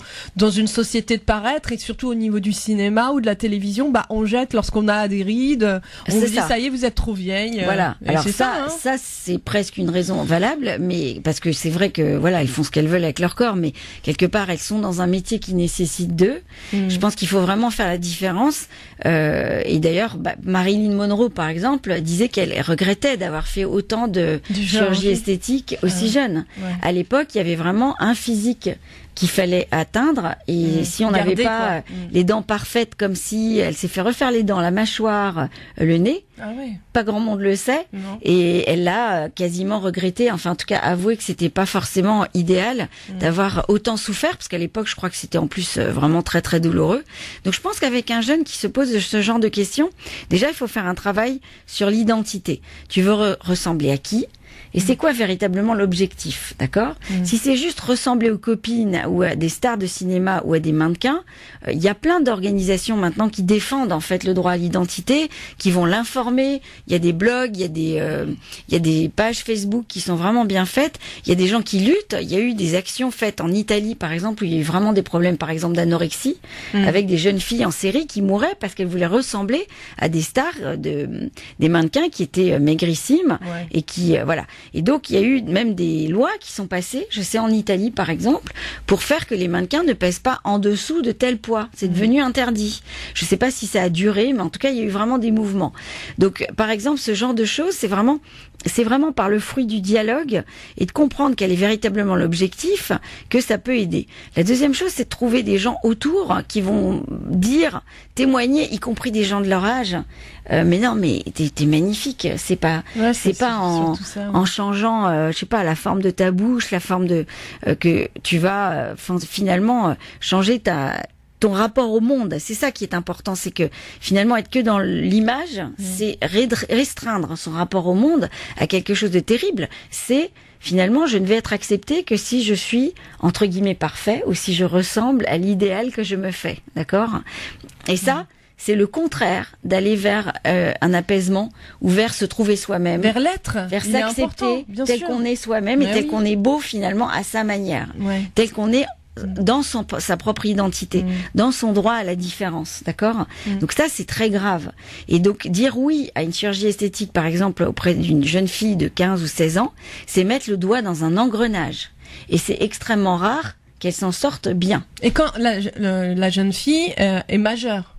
une société de paraître et surtout au niveau du cinéma ou de la télévision, bah on jette lorsqu'on a des rides, on C'est vous dit ça. ça y est, vous êtes trop vieille. Voilà. Et Alors c'est ça, hein. ça c'est presque une raison valable, mais parce que c'est vrai que voilà, elles font ce qu'elles veulent avec leur corps, mais quelque part elles sont dans un métier qui nécessite d'eux. Je pense qu'il faut vraiment faire la différence. Et d'ailleurs, Marilyn Monroe, par exemple, disait qu'elle regrettait d'avoir fait autant de chirurgie esthétique aussi jeune. Ouais. À l'époque, il y avait vraiment un physique qu'il fallait atteindre et si on n'avait Garder, pas quoi. les dents parfaites comme si elle s'est fait refaire les dents, la mâchoire, le nez, Ah ouais. pas grand monde le sait Non. et elle l'a quasiment regretté, enfin en tout cas avoué que c'était pas forcément idéal d'avoir autant souffert parce qu'à l'époque je crois que c'était en plus vraiment très très douloureux. Donc je pense qu'avec un jeune qui se pose ce genre de questions, déjà il faut faire un travail sur l'identité. Tu veux ressembler à qui ? Et c'est quoi véritablement l'objectif, d'accord ? Si c'est juste ressembler aux copines ou à des stars de cinéma ou à des mannequins, il y a plein d'organisations maintenant qui défendent en fait le droit à l'identité, qui vont l'informer. Il y a des blogs, il y a des pages Facebook qui sont vraiment bien faites. Il y a des gens qui luttent. Il y a eu des actions faites en Italie, par exemple, où il y a eu vraiment des problèmes, par exemple d'anorexie, avec des jeunes filles en série qui mouraient parce qu'elles voulaient ressembler à des stars, des mannequins qui étaient maigrissimes et qui voilà. Et donc, il y a eu même des lois qui sont passées, je sais en Italie par exemple, pour faire que les mannequins ne pèsent pas en dessous de tel poids. C'est devenu interdit. Je sais pas si ça a duré, mais en tout cas, il y a eu vraiment des mouvements. Donc, par exemple, ce genre de choses, c'est vraiment par le fruit du dialogue et de comprendre quel est véritablement l'objectif que ça peut aider. La deuxième chose, c'est de trouver des gens autour qui vont témoigner, y compris des gens de leur âge. Mais non, mais t'es magnifique. C'est pas en changeant, je sais pas, la forme de ta bouche, la forme de que tu vas finalement changer ton rapport au monde. C'est ça qui est important, c'est que finalement être que dans l'image, c'est restreindre son rapport au monde à quelque chose de terrible. C'est finalement, je ne vais être acceptée que si je suis entre guillemets parfait ou si je ressemble à l'idéal que je me fais, d'accord ? Et ça, c'est le contraire d'aller vers un apaisement ou vers se trouver soi-même, vers l'être, vers s'accepter tel qu'on est soi-même et tel qu'on est beau finalement à sa manière, tel qu'on est dans sa propre identité, dans son droit à la différence, d'accord ? Donc ça, c'est très grave. Et donc, dire oui à une chirurgie esthétique, par exemple, auprès d'une jeune fille de 15 ou 16 ans, c'est mettre le doigt dans un engrenage. Et c'est extrêmement rare qu'elle s'en sorte bien. Et quand la jeune fille est majeure ?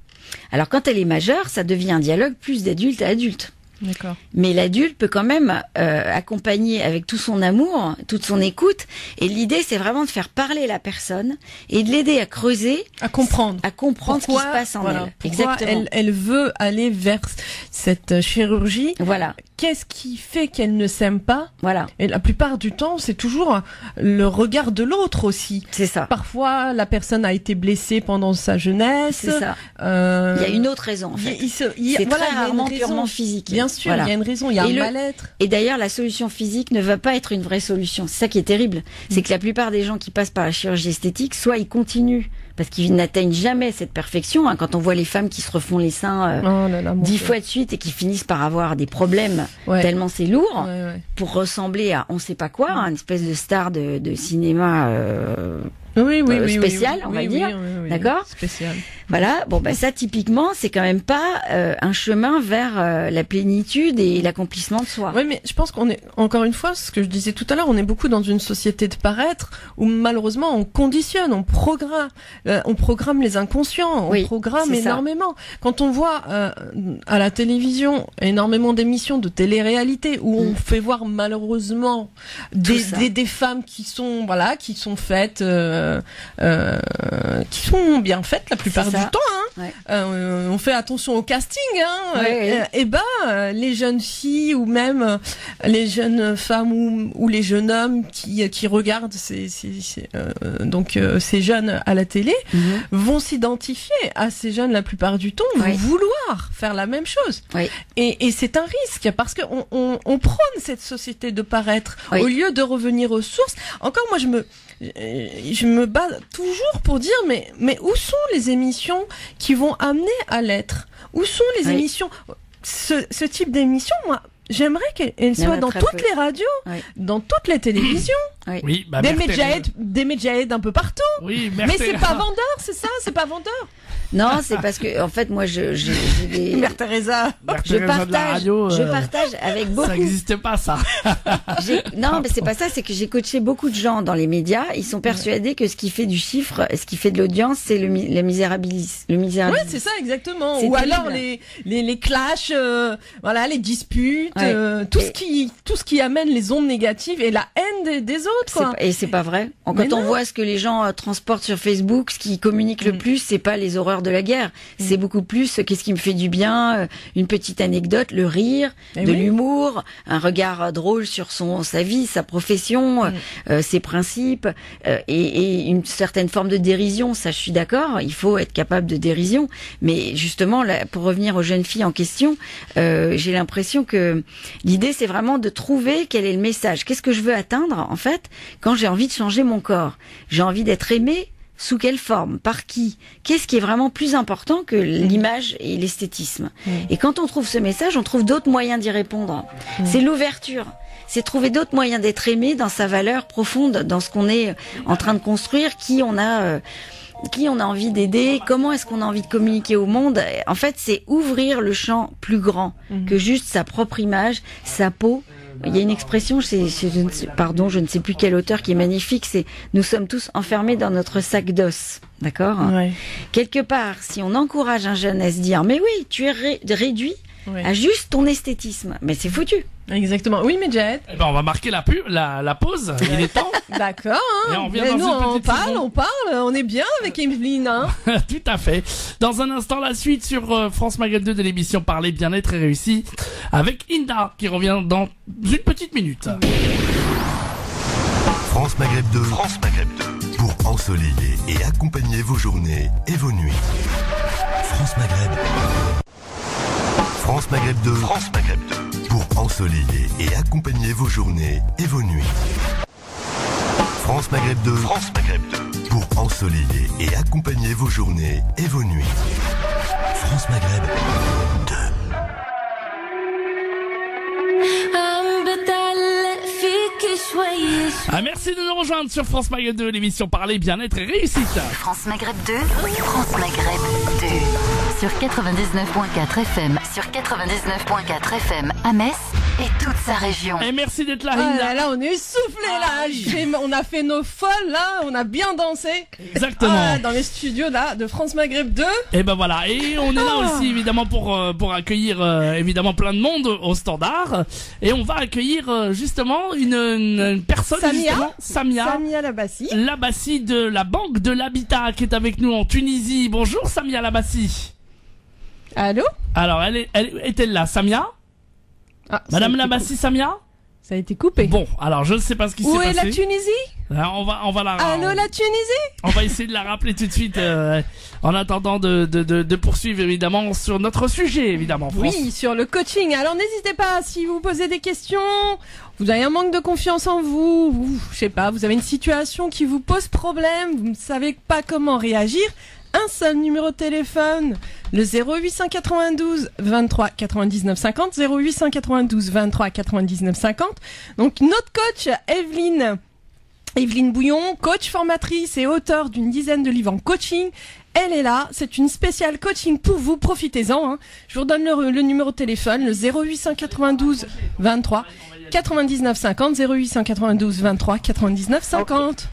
Alors, quand elle est majeure, ça devient un dialogue plus d'adulte à adulte. D'accord. Mais l'adulte peut quand même accompagner avec tout son amour, toute son écoute. Et l'idée, c'est vraiment de faire parler la personne et de l'aider à creuser, à comprendre ce qui se passe en elle. Pourquoi elle veut aller vers cette chirurgie. Voilà. Qu'est-ce qui fait qu'elle ne s'aime pas? Voilà. Et la plupart du temps, c'est toujours le regard de l'autre aussi. C'est ça. Parfois, la personne a été blessée pendant sa jeunesse. C'est ça. Il y a une autre raison, en fait. C'est très rarement purement physique. Bien sûr, il y a une raison, il y a un mal-être. Et d'ailleurs, la solution physique ne va pas être une vraie solution. C'est ça qui est terrible. C'est que la plupart des gens qui passent par la chirurgie esthétique, soit ils continuent parce qu'ils n'atteignent jamais cette perfection. Quand on voit les femmes qui se refont les seins 10 fois de suite et qui finissent par avoir des problèmes tellement c'est lourd pour ressembler à on sait pas quoi, une espèce de star de cinéma spécial, on va dire. D'accord ? Spécial. Voilà. Bon, ça, typiquement, c'est quand même pas un chemin vers la plénitude et l'accomplissement de soi. Oui, mais je pense qu'on est, encore une fois, ce que je disais tout à l'heure, on est beaucoup dans une société de paraître où malheureusement on conditionne, on programme les inconscients, on programme énormément. Quand on voit à la télévision énormément d'émissions de télé-réalité où on fait voir malheureusement des femmes qui sont faites qui sont bien faites la plupart du temps. On fait attention au casting. Et les jeunes filles ou même les jeunes femmes ou les jeunes hommes qui regardent ces jeunes à la télé vont s'identifier à ces jeunes la plupart du temps, vont vouloir faire la même chose. Et c'est un risque parce que on prône cette société de paraître au lieu de revenir aux sources. Encore moi je me bats toujours pour dire mais où sont les émissions qui vont amener à l'être? Où sont les émissions? Ce type d'émission, moi, j'aimerais qu'elle soit dans toutes les radios, dans toutes les télévisions. Oui, des médias un peu partout. Oui, mais c'est pas vendeur, c'est ça? C'est pas vendeur? Non, c'est parce que en fait moi j'ai des Mère Teresa. Je partage avec beaucoup. Ça n'existe pas ça. Non, mais c'est pas ça, c'est que j'ai coaché beaucoup de gens dans les médias, ils sont persuadés que ce qui fait du chiffre, ce qui fait de l'audience, c'est le misérabilisme. Ouais, c'est ça exactement. Ou terrible. Alors les clashs, les disputes, tout ce qui amène les ondes négatives et la haine des autres quoi. Et c'est pas vrai. Quand on voit ce que les gens transportent sur Facebook, ce qui communique le plus, c'est pas les horreurs de la guerre, c'est beaucoup plus qu'est-ce qui me fait du bien, une petite anecdote, le rire, l'humour, un regard drôle sur sa vie, sa profession, ses principes, et une certaine forme de dérision. Ça, je suis d'accord, il faut être capable de dérision, mais justement, là, pour revenir aux jeunes filles en question, j'ai l'impression que l'idée, c'est vraiment de trouver quel est le message. Qu'est-ce que je veux atteindre, en fait, quand j'ai envie de changer mon corps? J'ai envie d'être aimée. Sous quelle forme? Par qui? Qu'est-ce qui est vraiment plus important que l'image et l'esthétisme? Et quand on trouve ce message, on trouve d'autres moyens d'y répondre. C'est l'ouverture. C'est trouver d'autres moyens d'être aimé dans sa valeur profonde, dans ce qu'on est en train de construire, qui on a envie d'aider, comment est-ce qu'on a envie de communiquer au monde. En fait, c'est ouvrir le champ plus grand que juste sa propre image, sa peau. Il y a une expression, je ne sais plus quel auteur qui est magnifique, c'est « nous sommes tous enfermés dans notre sac d'os ». D'accord ? Quelque part, si on encourage un jeune à se dire « mais oui, tu es réduit à juste ton esthétisme », mais c'est foutu. Exactement. Oui, mais Jet. On va marquer la pause. Il est temps. D'accord. Et on revient on parle. On est bien avec Evelyne. Tout à fait. Dans un instant, la suite sur France Maghreb 2 de l'émission Parler bien-être et réussi avec Inda qui revient dans une petite minute. France Maghreb 2. France Maghreb 2. Pour ensoleiller et accompagner vos journées et vos nuits. France Maghreb. France Maghreb 2. France Maghreb 2. Pour ensoleiller et accompagner vos journées et vos nuits. France Maghreb 2. France Maghreb 2. Pour ensoleiller et accompagner vos journées et vos nuits. France Maghreb 2. Merci de nous rejoindre sur France Maghreb 2, l'émission Parler bien-être et réussite. France Maghreb 2, France Maghreb 2. Sur 99.4 FM, sur 99.4 FM à Metz et toute sa région. Et merci d'être là, Ah Hinda. là, on est essoufflé là. oui. On a fait nos folles là, on a bien dansé. Exactement. Dans les studios là de France Maghreb 2. Et ben voilà, et on est là aussi évidemment pour accueillir évidemment plein de monde au standard, et on va accueillir justement une personne, justement, Samia Labassi de la Banque de l'Habitat qui est avec nous en Tunisie. Bonjour Samia Labassi. Allô? Alors est-elle là, Samia? Madame Labassi, Samia? Ça a été coupé. Bon, alors je ne sais pas ce qui s'est passé. Où est la Tunisie? Alors, on va la. Allô la Tunisie? On va essayer de la rappeler tout de suite en attendant de poursuivre évidemment sur notre sujet évidemment. Oui, sur le coaching. Alors n'hésitez pas si vous posez des questions, vous avez un manque de confiance en vous, je sais pas, vous avez une situation qui vous pose problème, vous ne savez pas comment réagir. Un seul numéro de téléphone, le 0892 23 99 50, 0892 23 99 50. Donc notre coach Evelyne Bouillon, coach formatrice et auteure d'une dizaine de livres en coaching, elle est là, c'est une spéciale coaching pour vous, profitez-en. Je vous redonne le numéro de téléphone, le 0892 23 99 50, 0892 23 99 50. Okay.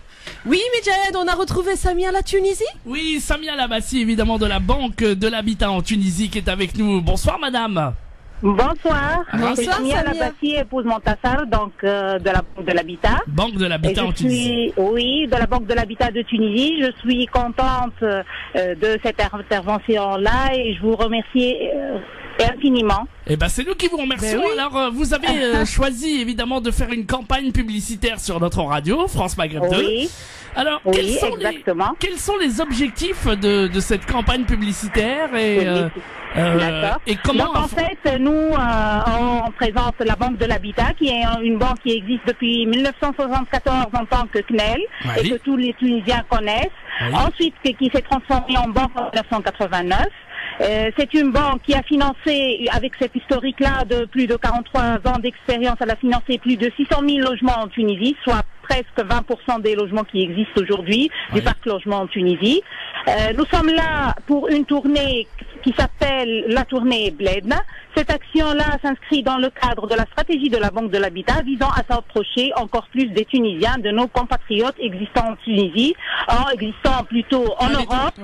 Oui, Medjed, on a retrouvé Samia la Tunisie? Oui, Samia Labassi, évidemment, de la Banque de l'Habitat en Tunisie, qui est avec nous. Bonsoir, madame. Bonsoir. Bonsoir, Samia Labassi, épouse Montassar, donc de la Banque de l'Habitat. Banque de l'Habitat en Tunisie. Oui, de la Banque de l'Habitat de Tunisie. Je suis contente de cette intervention-là et je vous remercie infiniment. Eh ben, c'est nous qui vous remercions. Oui. Alors, vous avez choisi évidemment de faire une campagne publicitaire sur notre radio, France Maghreb 2. Oui. Alors, oui, quels sont les objectifs de cette campagne publicitaire et comment? Donc, en fait, nous, on présente la Banque de l'Habitat, qui est une banque qui existe depuis 1974 en tant que CNEL, et que tous les Tunisiens connaissent. Ensuite, qui s'est transformée en banque en 1989. C'est une banque qui a financé, avec cet historique-là de plus de 43 ans d'expérience, elle a financé plus de 600 000 logements en Tunisie, soit presque 20% des logements qui existent aujourd'hui du parc logement en Tunisie. Nous sommes là pour une tournée qui s'appelle la tournée Bledna. Cette action-là s'inscrit dans le cadre de la stratégie de la Banque de l'Habitat visant à s'approcher encore plus des Tunisiens, de nos compatriotes existants en Tunisie, existant plutôt en Europe.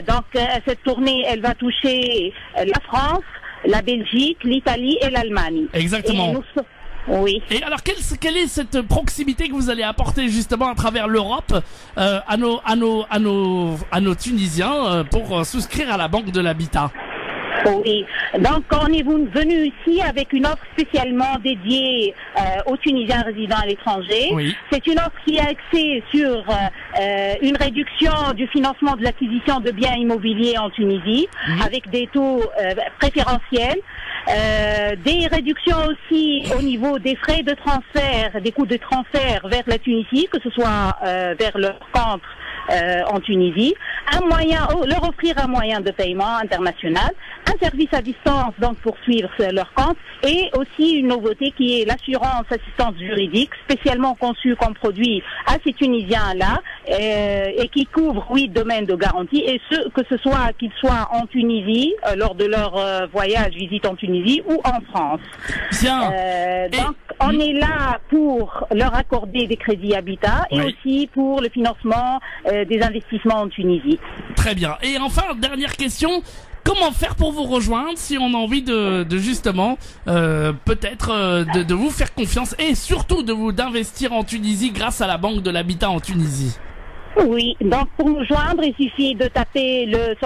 Donc cette tournée, elle va toucher la France, la Belgique, l'Italie et l'Allemagne. Exactement. Oui. Et alors, quelle est cette proximité que vous allez apporter justement à travers l'Europe à nos Tunisiens pour souscrire à la Banque de l'Habitat? Oui, donc on est venu ici avec une offre spécialement dédiée aux Tunisiens résidant à l'étranger. Oui. C'est une offre qui est axée sur une réduction du financement de l'acquisition de biens immobiliers en Tunisie, avec des taux préférentiels. Des réductions aussi au niveau des frais de transfert, des coûts de transfert vers la Tunisie, que ce soit vers leur compte en Tunisie, leur offrir un moyen de paiement international, un service à distance donc pour suivre leur compte, et aussi une nouveauté qui est l'assurance assistance juridique, spécialement conçue comme produit à ces Tunisiens-là, et qui couvre 8 domaines de garantie, et qu'ils soient en Tunisie, lors de leur voyage, visite en Tunisie, ou en France. Donc, on est là pour leur accorder des crédits habitat et aussi pour le financement des investissements en Tunisie. Très bien. Et enfin, dernière question. Comment faire pour vous rejoindre si on a envie de justement peut-être de vous faire confiance et surtout d'investir en Tunisie grâce à la Banque de l'Habitat en Tunisie? Oui, donc pour nous joindre, il suffit de taper le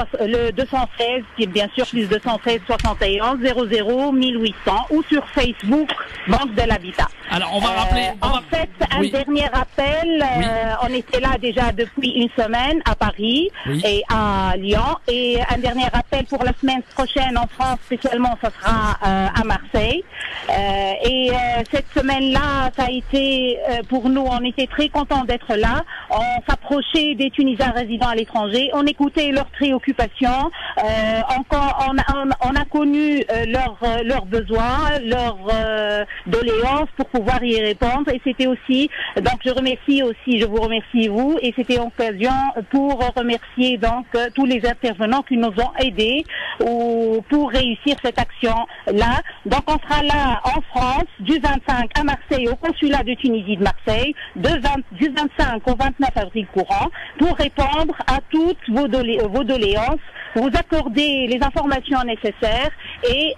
216, qui est bien sûr plus 216 71 00 1800, ou sur Facebook Banque de l'Habitat. Alors on va rappeler. Un dernier appel. On était là déjà depuis une semaine à Paris et à Lyon, et un dernier appel pour la semaine prochaine en France, spécialement, ça sera à Marseille. Cette semaine-là, ça a été pour nous, on était très contents d'être là. On s'approche embauché des Tunisiens résidant à l'étranger. On écoutait leurs préoccupations. On a connu leurs besoins, leurs doléances pour pouvoir y répondre. Et c'était aussi, donc je vous remercie vous. Et c'était occasion pour remercier donc tous les intervenants qui nous ont aidés pour réussir cette action-là. Donc on sera là en France du 25 à Marseille au consulat de Tunisie de Marseille, du 25 au 29 avril courant, pour répondre à toutes vos doléances, vous accorder les informations nécessaires et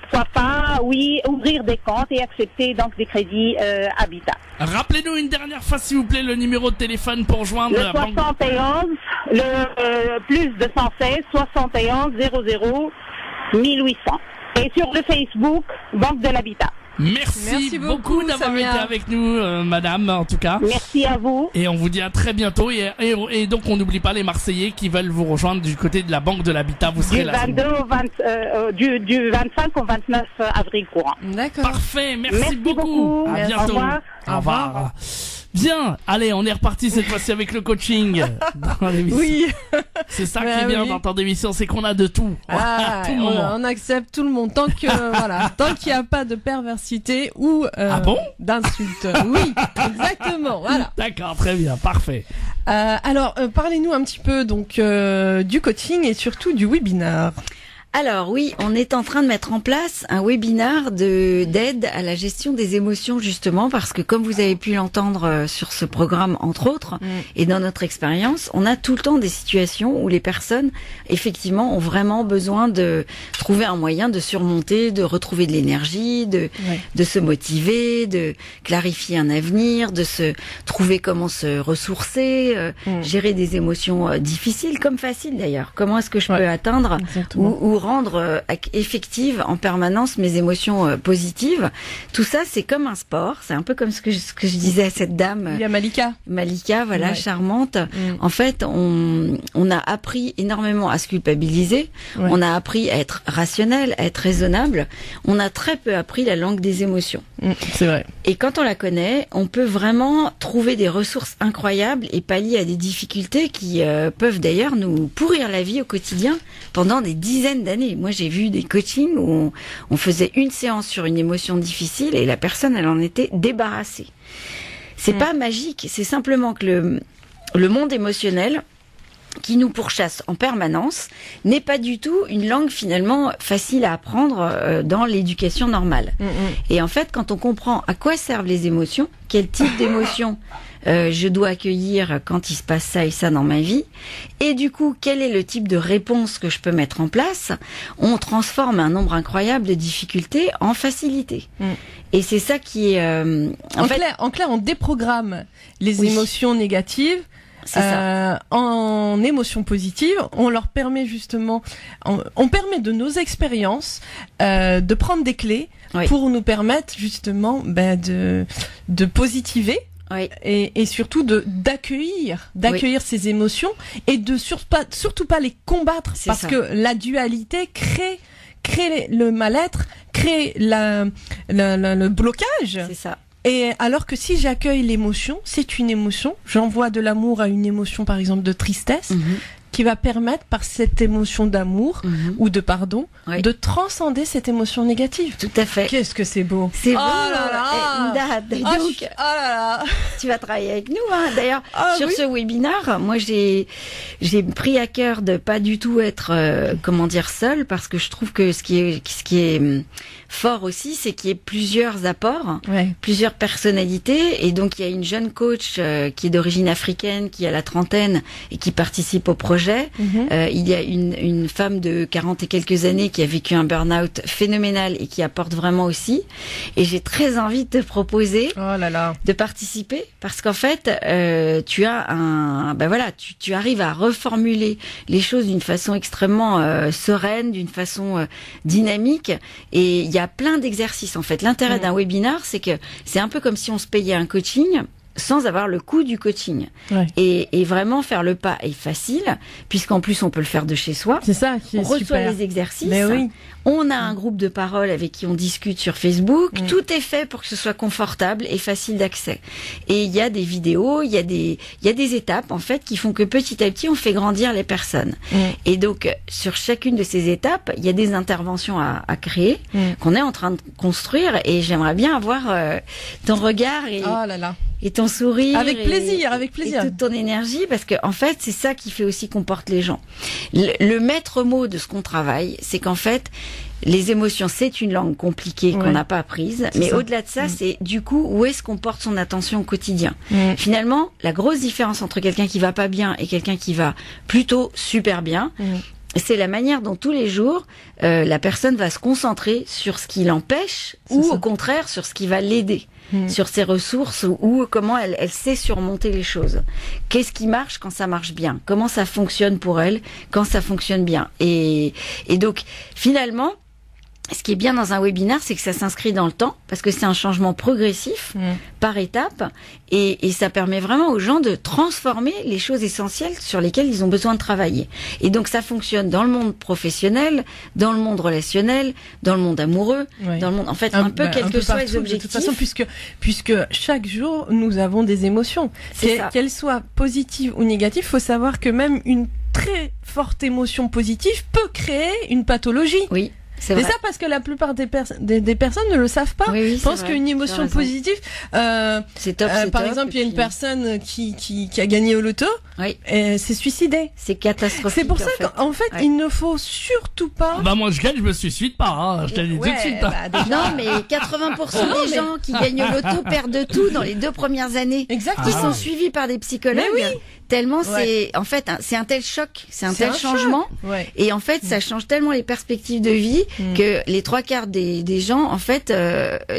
pourquoi pas, oui, ouvrir des comptes et accepter donc des crédits habitat. Rappelez-nous une dernière fois, s'il vous plaît, le numéro de téléphone pour joindre la banque. 71, plus 216 71 00 1800. Et sur le Facebook, Banque de l'Habitat. Merci beaucoup d'avoir été avec nous, madame, en tout cas. Merci à vous. Et on vous dit à très bientôt. Et donc, on n'oublie pas les Marseillais qui veulent vous rejoindre du côté de la Banque de l'Habitat. Vous serez là. Du 25 au 29 avril courant. D'accord. Parfait. Merci beaucoup. À bientôt. Au revoir. Bien, allez, on est reparti cette fois-ci avec le coaching dans l'émission. Oui. C'est ça qui est bien dans ton émission, c'est qu'on a de tout. Tout le monde. On accepte tout le monde tant que tant qu'il n'y a pas de perversité ou d'insultes. Oui, exactement. Voilà. D'accord, très bien, parfait. Alors, parlez-nous un petit peu donc du coaching et surtout du webinar. Alors oui, on est en train de mettre en place un webinaire d'aide à la gestion des émotions, justement parce que comme vous avez pu l'entendre sur ce programme entre autres et dans notre expérience, on a tout le temps des situations où les personnes effectivement ont vraiment besoin de trouver un moyen de surmonter, de retrouver de l'énergie, de se motiver, de clarifier un avenir, de se trouver comment se ressourcer, gérer des émotions difficiles comme faciles d'ailleurs. Comment est-ce que je peux atteindre ou rendre effective en permanence mes émotions positives. Tout ça, c'est comme un sport. C'est un peu comme ce que je disais à cette dame. Il y a Malika. Malika, voilà, charmante. En fait, on a appris énormément à se culpabiliser. On a appris à être rationnel, à être raisonnable. On a très peu appris la langue des émotions. C'est vrai. Et quand on la connaît, on peut vraiment trouver des ressources incroyables et pallier à des difficultés qui peuvent d'ailleurs nous pourrir la vie au quotidien pendant des dizaines d'années. Moi, j'ai vu des coachings où on faisait une séance sur une émotion difficile et la personne, elle en était débarrassée. C'est pas magique, c'est simplement que le monde émotionnel qui nous pourchasse en permanence n'est pas du tout une langue finalement facile à apprendre dans l'éducation normale. Et en fait, quand on comprend à quoi servent les émotions, quel type d'émotions je dois accueillir quand il se passe ça et ça dans ma vie, et du coup, quel est le type de réponse que je peux mettre en place, on transforme un nombre incroyable de difficultés en facilité. Et c'est ça qui est... En clair, on déprogramme les émotions négatives. C'est ça. En émotions positives, on leur permet justement, on permet de nos expériences de prendre des clés pour nous permettre justement de positiver. Et surtout d'accueillir ces émotions et de surtout pas les combattre parce que la dualité crée le mal-être, crée le blocage. C'est ça. Et alors que si j'accueille l'émotion, c'est une émotion, j'envoie de l'amour à une émotion par exemple de tristesse, qui va permettre par cette émotion d'amour ou de pardon de transcender cette émotion négative. Tout à fait. Qu'est-ce que c'est beau. C'est beau. Là là. Tu vas travailler avec nous d'ailleurs sur ce webinaire. Moi j'ai pris à cœur de pas du tout être seule parce que je trouve que ce qui est fort aussi, c'est qu'il y ait plusieurs apports, plusieurs personnalités et donc il y a une jeune coach qui est d'origine africaine qui a la trentaine et qui participe au projet. Il y a une femme de 40 et quelques années qui a vécu un burn-out phénoménal et qui apporte vraiment aussi. Et j'ai très envie de te proposer de participer parce qu'en fait, tu as tu arrives à reformuler les choses d'une façon extrêmement sereine, d'une façon dynamique. Et il y a plein d'exercices en fait. L'intérêt d'un webinaire, c'est que c'est un peu comme si on se payait un coaching. sans avoir le coût du coaching. Ouais. Et vraiment faire le pas est facile, puisqu'en plus on peut le faire de chez soi. C'est ça qui est On reçoit super. les exercices. Mais oui. On a un groupe de parole avec qui on discute sur Facebook. Tout est fait pour que ce soit confortable et facile d'accès. Et il y a des vidéos, il y a des étapes en fait qui font que petit à petit on fait grandir les personnes. Et donc sur chacune de ces étapes, il y a des interventions à créer qu'on est en train de construire. Et j'aimerais bien avoir ton regard et Oh là là. et ton sourire. Avec plaisir, avec plaisir. Et toute ton énergie, parce que en fait, c'est ça qui fait aussi qu'on porte les gens. Le maître mot de ce qu'on travaille, c'est qu'en fait, les émotions, c'est une langue compliquée qu'on n'a pas apprise. Mais ça. au-delà de ça, c'est du coup, où est-ce qu'on porte son attention au quotidien? Finalement, la grosse différence entre quelqu'un qui va pas bien et quelqu'un qui va plutôt super bien, c'est la manière dont tous les jours, la personne va se concentrer sur ce qui l'empêche ou au contraire sur ce qui va l'aider. Sur ses ressources ou comment elle sait surmonter les choses. Qu'est-ce qui marche quand ça marche bien? Comment ça fonctionne pour elle quand ça fonctionne bien? Et donc, finalement, ce qui est bien dans un webinaire, c'est que ça s'inscrit dans le temps, parce que c'est un changement progressif, par étapes, et ça permet vraiment aux gens de transformer les choses essentielles sur lesquelles ils ont besoin de travailler. Et donc ça fonctionne dans le monde professionnel, dans le monde relationnel, dans le monde amoureux, dans le monde, en fait, un peu quels que soient les objectifs. De toute façon, puisque chaque jour, nous avons des émotions. Qu'elles soient positives ou négatives, faut savoir que même une très forte émotion positive peut créer une pathologie. Oui. C'est ça parce que la plupart des personnes ne le savent pas. Oui, je pense qu'une émotion positive, c'est top. Par exemple, il y a une personne qui a gagné au loto, et s'est suicidée. C'est catastrophique. C'est pour ça qu'en fait, il ne faut surtout pas. Bah moi je gagne, je me suicide pas. Hein. Je te le dis tout de suite. Non, mais 80% des gens qui gagnent au loto perdent tout dans les 2 premières années. Exactement. Ils sont suivis par des psychologues. Tellement c'est en fait c'est un tel choc, c'est un tel changement, et en fait ça change tellement les perspectives de vie que les 3/4 des gens en fait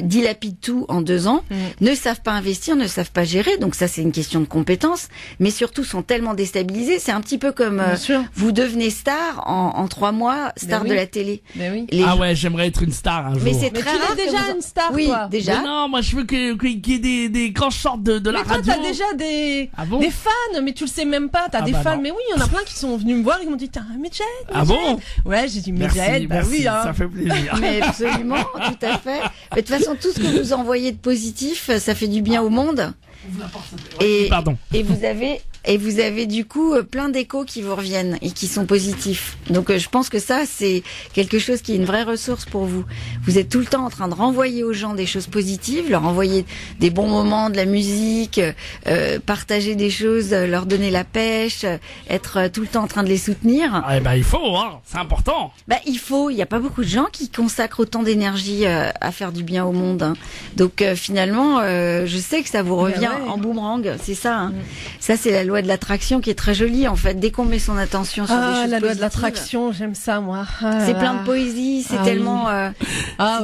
dilapident tout en 2 ans, ne savent pas investir, ne savent pas gérer. Donc ça c'est une question de compétence, mais surtout sont tellement déstabilisés. C'est un petit peu comme vous devenez star en 3 mois, star de la télé. Ah ouais, j'aimerais être une star un jour. Mais c'est très rare. Tu es déjà une star, oui, toi. déjà. Mais non, moi je veux qu'il y ait des grands shorts de la radio. Mais toi t'as déjà des fans, mais tu le sais même pas, t'as des fans, mais oui, il y en a plein qui sont venus me voir, ils m'ont dit, t'as un Medjahed. Ah bon? Ouais, j'ai dit Medjahed, bah oui, hein. Ça fait plaisir. Mais absolument, tout à fait. Mais de toute façon, tout ce que vous envoyez de positif, ça fait du bien au monde. Et vous avez du coup plein d'échos qui vous reviennent et qui sont positifs. Donc je pense que ça c'est quelque chose qui est une vraie ressource pour vous. Vous êtes tout le temps en train de renvoyer aux gens des choses positives, leur envoyer des bons moments, de la musique, partager des choses, leur donner la pêche, être tout le temps en train de les soutenir. Ah bah il faut, hein, c'est important. Bah il y a pas beaucoup de gens qui consacrent autant d'énergie à faire du bien au monde. Hein. Donc finalement je sais que ça vous revient en boomerang, c'est ça. Hein. Ça c'est la loi de l'attraction qui est très jolie en fait. Dès qu'on met son attention sur des choses positives. La loi de l'attraction, j'aime ça moi. C'est plein de poésie, c'est tellement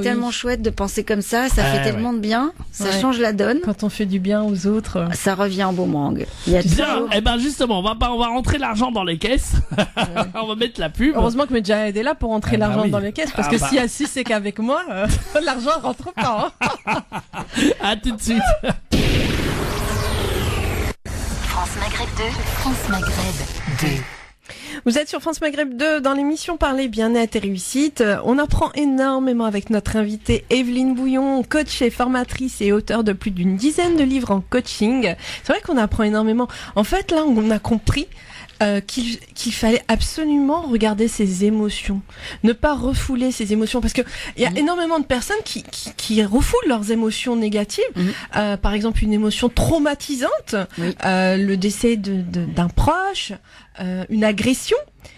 tellement chouette de penser comme ça, ça fait tellement de bien, ça change la donne. Quand on fait du bien aux autres, ça revient en boomerang. Bien, et ben justement, on va rentrer l'argent dans les caisses. On va mettre la pub. Heureusement que Medjahed est là pour rentrer l'argent dans les caisses, parce que si c'est qu'avec moi, l'argent rentre pas. À tout de suite. France Maghreb 2, France Maghreb 2. Vous êtes sur France Maghreb 2 dans l'émission Parler bien-être et réussite. On apprend énormément avec notre invitée Evelyne Bouillon, coach et formatrice et auteure de plus d'une dizaine de livres en coaching. C'est vrai qu'on apprend énormément. En fait, là, on a compris qu'il fallait absolument regarder ses émotions, ne pas refouler ses émotions, parce que il y a énormément de personnes qui refoulent leurs émotions négatives. Par exemple, une émotion traumatisante, le décès d'un proche, une agression.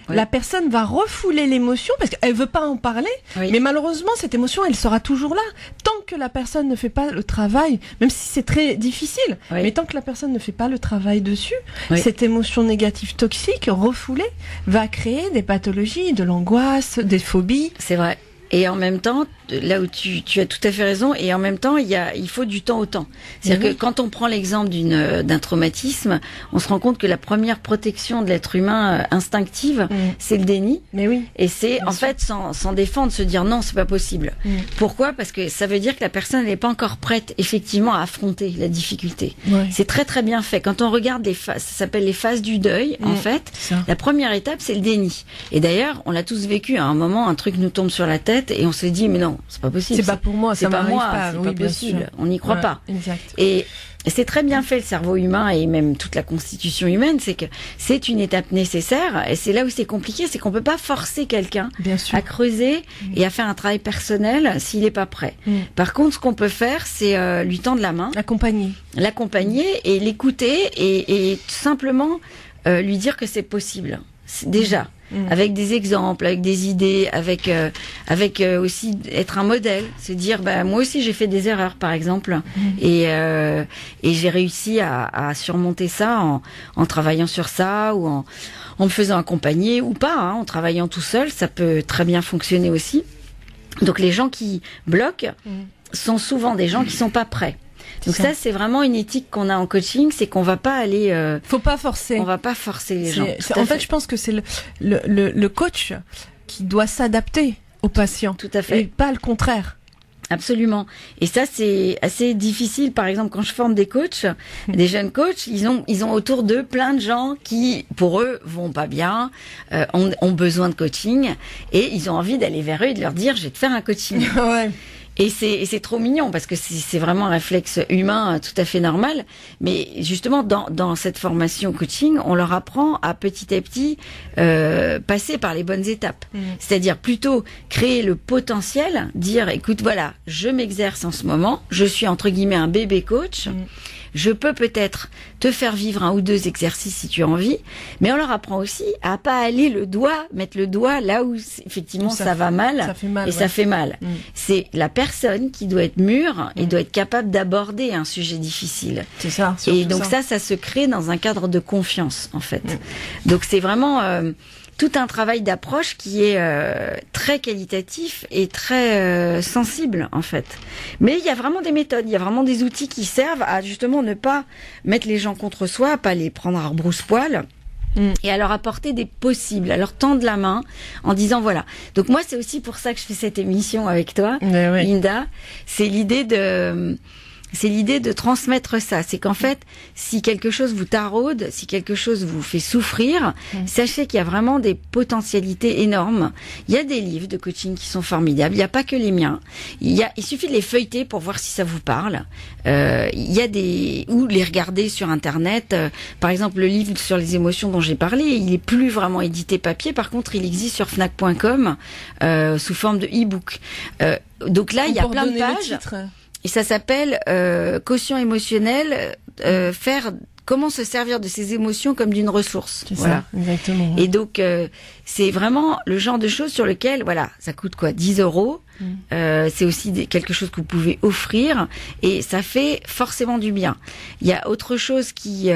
La personne va refouler l'émotion parce qu'elle veut pas en parler, mais malheureusement cette émotion elle sera toujours là tant que la personne ne fait pas le travail, même si c'est très difficile, mais tant que la personne ne fait pas le travail dessus, cette émotion négative toxique refoulée va créer des pathologies, de l'angoisse, des phobies. C'est vrai. Et en même temps, là où tu as tout à fait raison, et en même temps, il faut du temps au temps. C'est-à-dire que quand on prend l'exemple d'un traumatisme, on se rend compte que la première protection de l'être humain instinctive, c'est le déni. Mais oui. Et c'est en fait s'en défendre, se dire non, c'est pas possible. Pourquoi ? Parce que ça veut dire que la personne n'est pas encore prête effectivement à affronter la difficulté. Ouais. C'est très très bien fait. Quand on regarde ça s'appelle les phases du deuil, en fait, la première étape, c'est le déni. Et d'ailleurs, on l'a tous vécu à un moment, un truc nous tombe sur la tête et on se dit mais non, c'est pas possible. C'est pas pour moi, c'est ça m'arrive pas. C'est pas possible. Sûr. On n'y croit pas. Exact. Et c'est très bien fait le cerveau humain et même toute la constitution humaine, c'est que c'est une étape nécessaire et c'est là où c'est compliqué, c'est qu'on peut pas forcer quelqu'un à creuser et à faire un travail personnel s'il est pas prêt. Par contre, ce qu'on peut faire, c'est lui tendre la main, l'accompagner et l'écouter et tout simplement lui dire que c'est possible. Déjà. Avec des exemples, avec des idées, avec aussi être un modèle, se dire moi aussi j'ai fait des erreurs par exemple et j'ai réussi à surmonter ça en travaillant sur ça ou en me faisant accompagner ou pas, en travaillant tout seul, ça peut très bien fonctionner aussi. Donc les gens qui bloquent sont souvent des gens qui sont pas prêts. Donc ça, c'est vraiment une éthique qu'on a en coaching, c'est qu'on va pas aller. Faut pas forcer. On va pas forcer les gens. En fait, je pense que c'est le coach qui doit s'adapter au patient. Tout à fait. Et pas le contraire. Absolument. Et ça, c'est assez difficile. Par exemple, quand je forme des coachs, des jeunes coachs, ils ont autour d'eux plein de gens qui, pour eux, vont pas bien, ont besoin de coaching, et ils ont envie d'aller vers eux et de leur dire, je vais te faire un coaching. Ouais. Et c'est trop mignon parce que c'est vraiment un réflexe humain tout à fait normal. Mais justement, dans cette formation coaching, on leur apprend à petit passer par les bonnes étapes. C'est-à-dire plutôt créer le potentiel, dire écoute, voilà, je m'exerce en ce moment, je suis entre guillemets un bébé coach. Je peux peut-être te faire vivre un ou deux exercices si tu as envie, mais on leur apprend aussi à pas aller mettre le doigt là où effectivement ça va mal, ça fait mal. C'est la personne qui doit être mûre et doit être capable d'aborder un sujet difficile. C'est ça. Et donc ça se crée dans un cadre de confiance en fait. Donc c'est vraiment tout un travail d'approche qui est très qualitatif et très sensible en fait. Mais il y a vraiment des méthodes, il y a vraiment des outils qui servent à justement ne pas mettre les gens contre soi, à pas les prendre à rebrousse-poil. Et à leur apporter des possibles, à leur tendre la main en disant voilà. Donc moi c'est aussi pour ça que je fais cette émission avec toi, Linda. C'est l'idée de transmettre ça. C'est qu'en fait, si quelque chose vous taraude, si quelque chose vous fait souffrir, sachez qu'il y a vraiment des potentialités énormes. Il y a des livres de coaching qui sont formidables. Il n'y a pas que les miens. Il suffit de les feuilleter pour voir si ça vous parle. Il y a ou les regarder sur Internet. Par exemple, le livre sur les émotions dont j'ai parlé, il est plus vraiment édité papier. Par contre, il existe sur Fnac.com sous forme de e-book. Donc là, il y a plein de pages. Et ça s'appelle quotient émotionnel, comment se servir de ses émotions comme d'une ressource. C'est ça, exactement. Et donc c'est vraiment le genre de choses sur lequel ça coûte 10 €. C'est aussi quelque chose que vous pouvez offrir et ça fait forcément du bien. Il y a autre chose qui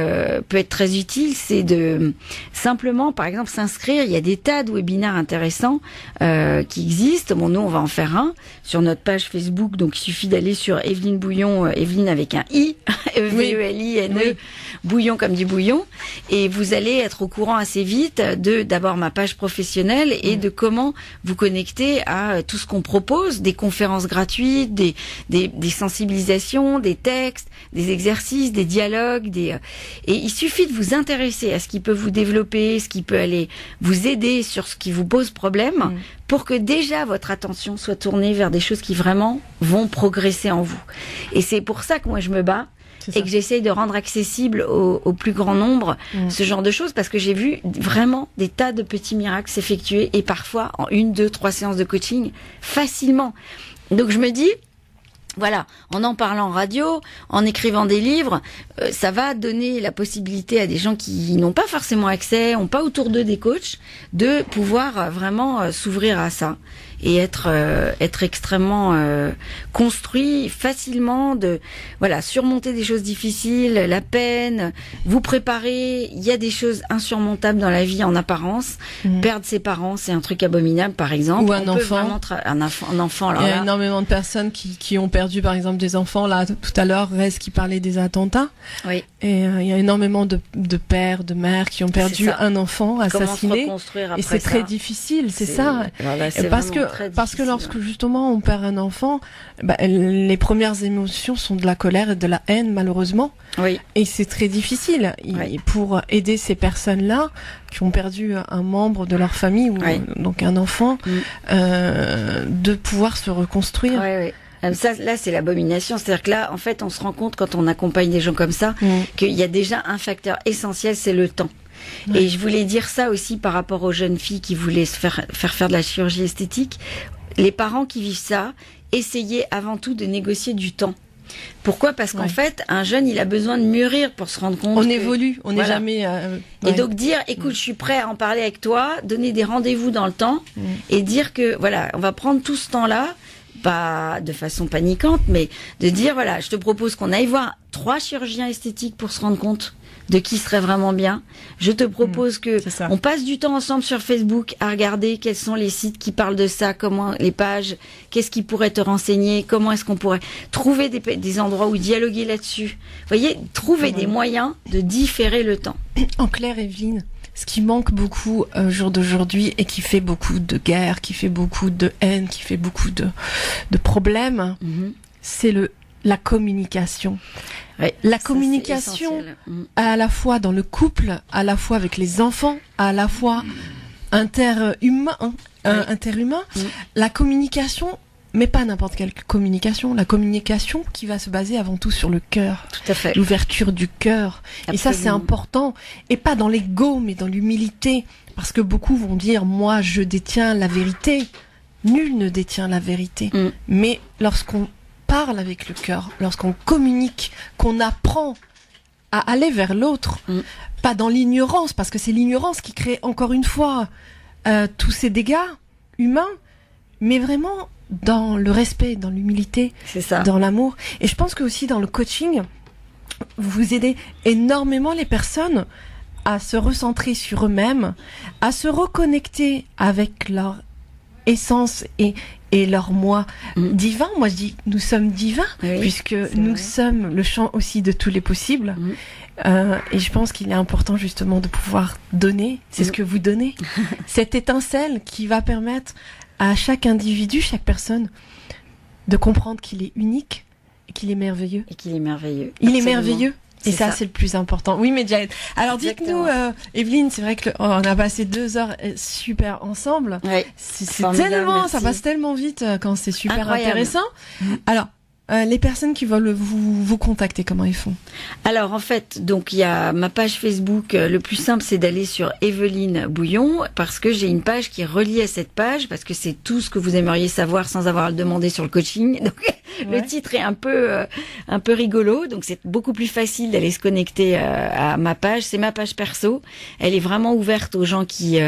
peut être très utile, c'est de simplement, par exemple, s'inscrire. Il y a des tas de webinaires intéressants qui existent. Bon, nous, on va en faire un sur notre page Facebook. Donc, il suffit d'aller sur Evelyne Bouillon, Evelyne avec un I, E-V-E-L-I-N-E, Bouillon comme du bouillon. Et vous allez être au courant assez vite d'abord ma page professionnelle et de comment vous connecter à tout ce qu'on propose, des conférences gratuites, des sensibilisations, des textes, des exercices, des dialogues, et il suffit de vous intéresser à ce qui peut vous développer, ce qui peut aller vous aider sur ce qui vous pose problème, pour que déjà votre attention soit tournée vers des choses qui vraiment vont progresser en vous. Et c'est pour ça que moi je me bats. Et que j'essaye de rendre accessible au plus grand nombre ce genre de choses, parce que j'ai vu vraiment des tas de petits miracles s'effectuer, et parfois en 1, 2, 3 séances de coaching facilement. Donc je me dis, voilà, en parlant en radio, en écrivant des livres, ça va donner la possibilité à des gens qui n'ont pas forcément accès, n'ont pas autour d'eux des coachs, de pouvoir vraiment s'ouvrir à ça. et être extrêmement construit facilement, surmonter des choses difficiles, la peine, vous préparer. Il y a des choses insurmontables dans la vie en apparence. Perdre ses parents, c'est un truc abominable, par exemple. Ou un enfant. Un enfant. Il y a énormément de personnes qui ont perdu, par exemple, des enfants. Là, tout à l'heure, Rez qui parlait des attentats. Oui. Et il y a énormément de pères, de mères qui ont perdu un enfant assassiné. Comment se reconstruire après et c'est ça. très difficile, c'est ça. Là, Parce que lorsque justement on perd un enfant, les premières émotions sont de la colère et de la haine, malheureusement. Oui. Et c'est très difficile. Pour aider ces personnes-là qui ont perdu un membre de leur famille ou donc un enfant, de pouvoir se reconstruire. Oui. Ça, là, c'est l'abomination. C'est-à-dire que là, en fait, on se rend compte quand on accompagne des gens comme ça qu'il y a déjà un facteur essentiel, c'est le temps. Et je voulais dire ça aussi par rapport aux jeunes filles qui voulaient se faire de la chirurgie esthétique. Les parents qui vivent ça, essayez avant tout de négocier du temps. Pourquoi ? Parce qu'en fait, un jeune, il a besoin de mûrir pour se rendre compte. On évolue, on n'est jamais. Et donc dire, écoute, je suis prêt à en parler avec toi, donner des rendez-vous dans le temps et dire que voilà, on va prendre tout ce temps-là. Pas de façon paniquante, mais de dire, voilà, je te propose qu'on aille voir 3 chirurgiens esthétiques pour se rendre compte de qui serait vraiment bien. Je te propose que on passe du temps ensemble sur Facebook à regarder quels sont les sites qui parlent de ça, comment les pages, qu'est-ce qui pourrait te renseigner, comment est-ce qu'on pourrait trouver des endroits où dialoguer là-dessus. Vous voyez, trouver des moyens de différer le temps. En clair, Evelyne, ce qui manque beaucoup au jour d'aujourd'hui et qui fait beaucoup de guerres, qui fait beaucoup de haine, qui fait beaucoup de problèmes, c'est la communication. La communication à la fois dans le couple, à la fois avec les enfants, à la fois interhumain. La communication, mais pas n'importe quelle communication, la communication qui va se baser avant tout sur le cœur. Tout à fait. L'ouverture du cœur. Absolument. Et ça, c'est important. Et pas dans l'ego, mais dans l'humilité. Parce que beaucoup vont dire, moi, je détiens la vérité. Nul ne détient la vérité. Mais lorsqu'on parle avec le cœur, lorsqu'on communique, qu'on apprend à aller vers l'autre, pas dans l'ignorance, parce que c'est l'ignorance qui crée, encore une fois, tous ces dégâts humains, mais vraiment dans le respect, dans l'humilité, dans l'amour. Et je pense que aussi dans le coaching, vous aidez énormément les personnes à se recentrer sur eux-mêmes, à se reconnecter avec leur essence et leur moi divin. Moi je dis nous sommes divins, puisque nous sommes le champ aussi de tous les possibles. Et je pense qu'il est important justement de pouvoir donner, c'est ce que vous donnez, cette étincelle qui va permettre à chaque individu, chaque personne, de comprendre qu'il est unique et qu'il est merveilleux. Il est merveilleux. Et ça, c'est le plus important. Oui, Medjahid. Alors, dites-nous, Evelyne, c'est vrai que on a passé 2 heures super ensemble. C'est tellement, ça passe tellement vite quand c'est super intéressant. Alors, les personnes qui veulent vous contacter, comment ils font ? Alors en fait, donc il y a ma page Facebook. Le plus simple, c'est d'aller sur Evelyne Bouillon, parce que j'ai une page qui est reliée à cette page, parce que c'est tout ce que vous aimeriez savoir sans avoir à le demander sur le coaching. Donc le titre est un peu rigolo, donc c'est beaucoup plus facile d'aller se connecter à ma page. C'est ma page perso. Elle est vraiment ouverte aux gens qui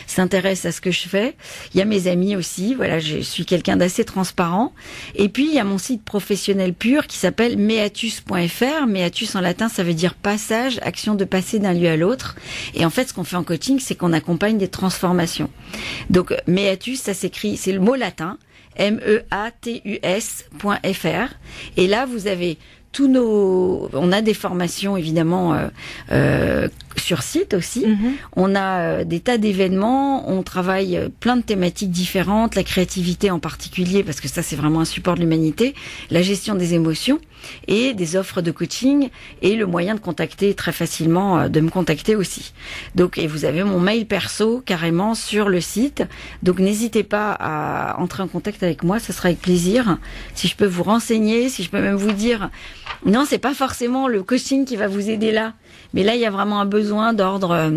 s'intéressent à ce que je fais. Il y a mes amis aussi. Voilà, je suis quelqu'un d'assez transparent. Et puis il y a mon site professionnel pur qui s'appelle meatus.fr. Meatus en latin, ça veut dire passage, action de passer d'un lieu à l'autre. Et en fait, ce qu'on fait en coaching, c'est qu'on accompagne des transformations. Donc meatus, ça s'écrit, c'est le mot latin, meatus.fr. Et là, vous avez on a des formations évidemment sur site aussi. On a des tas d'événements, on travaille plein de thématiques différentes, la créativité en particulier, parce que ça c'est vraiment un support de l'humanité, la gestion des émotions et des offres de coaching et le moyen de contacter très facilement, de me contacter aussi. Donc, et vous avez mon mail perso carrément sur le site. Donc n'hésitez pas à entrer en contact avec moi, ça sera avec plaisir. Si je peux vous renseigner, si je peux même vous dire, non, c'est pas forcément le coaching qui va vous aider là, mais là il y a vraiment un besoin d'ordre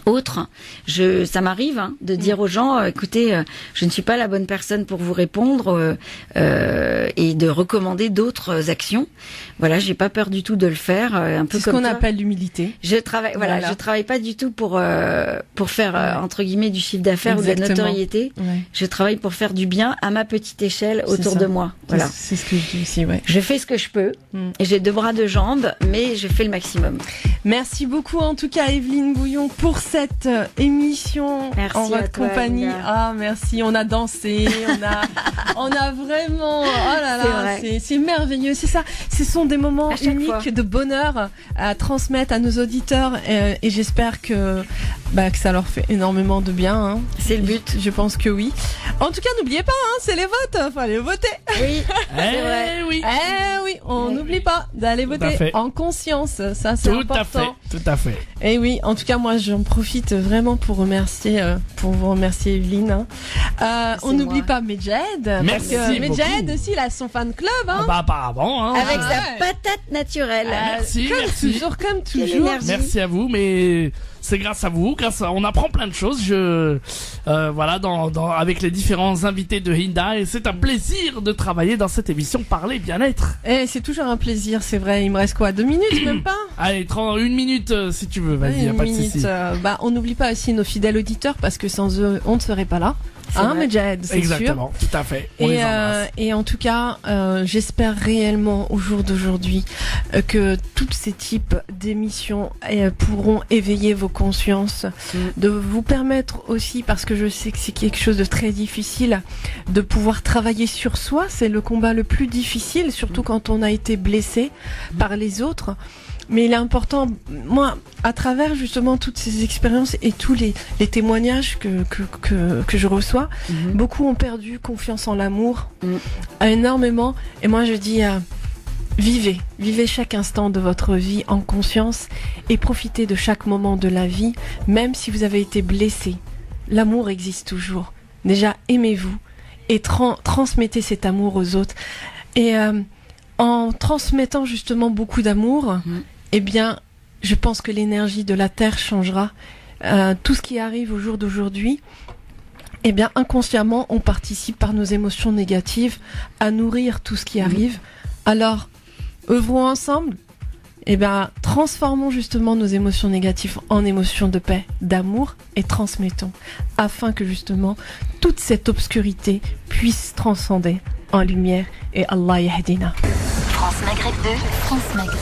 autre, ça m'arrive de dire aux gens, écoutez, je ne suis pas la bonne personne pour vous répondre et de recommander d'autres actions. Voilà, j'ai pas peur du tout de le faire. Un peu c'est ce comme qu'on toi. appelle l'humilité. Je travaille pas du tout pour faire entre guillemets du chiffre d'affaires ou de la notoriété. Ouais. Je travaille pour faire du bien à ma petite échelle autour de moi. Voilà. C'est ce que je dis aussi, ouais. Je fais ce que je peux. Et j'ai 2 bras, 2 jambes, mais je fais le maximum. Merci beaucoup en tout cas Evelyne Bouillon pour cette émission en votre compagnie. Merci, on a dansé, on a vraiment, oh là là, c'est merveilleux, c'est ça, ce sont des moments uniques de bonheur à transmettre à nos auditeurs et j'espère que ça leur fait énormément de bien. Hein. C'est le but. Je pense que oui. En tout cas, n'oubliez pas, c'est les votes, faut aller voter. Oui, c'est vrai. Oui. Oui, on n'oublie pas d'aller voter en conscience, ça c'est important. Tout à fait. Et oui, en tout cas, moi j'en profite vraiment pour vous remercier Evelyne. On n'oublie pas Medjed. Merci parce que beaucoup. Medjed aussi, il a son fan club. Hein. Apparemment. Avec sa patate naturelle. Merci. Comme toujours. Merci à vous, mais c'est grâce à vous, on apprend plein de choses. Avec les différents invités de Hinda, et c'est un plaisir de travailler dans cette émission Parler Bien-être. Et c'est toujours un plaisir, c'est vrai. Il me reste quoi, 2 minutes, même pas? Allez, 1 minute si tu veux, vas-y, pas de souci. On n'oublie pas aussi nos fidèles auditeurs parce que sans eux, on ne serait pas là. Medjed, c'est exactement, sûr. Tout à fait. On les embrasse. Et en tout cas, j'espère réellement au jour d'aujourd'hui que tous ces types d'émissions pourront éveiller vos consciences, de vous permettre aussi, parce que je sais que c'est quelque chose de très difficile, de pouvoir travailler sur soi. C'est le combat le plus difficile, surtout quand on a été blessé par les autres. Mais il est important, moi, à travers justement toutes ces expériences et tous les témoignages que je reçois, beaucoup ont perdu confiance en l'amour, énormément. Et moi, je dis, vivez chaque instant de votre vie en conscience et profitez de chaque moment de la vie, même si vous avez été blessé. L'amour existe toujours. Déjà, aimez-vous et transmettez cet amour aux autres. Et en transmettant justement beaucoup d'amour, eh bien, je pense que l'énergie de la Terre changera. Tout ce qui arrive au jour d'aujourd'hui, eh bien, inconsciemment, on participe par nos émotions négatives à nourrir tout ce qui arrive. Alors, œuvrons ensemble. Eh bien, transformons justement nos émotions négatives en émotions de paix, d'amour et transmettons, afin que justement toute cette obscurité puisse transcender en lumière et Allah yahdina. France Maghreb 2, France Maghreb.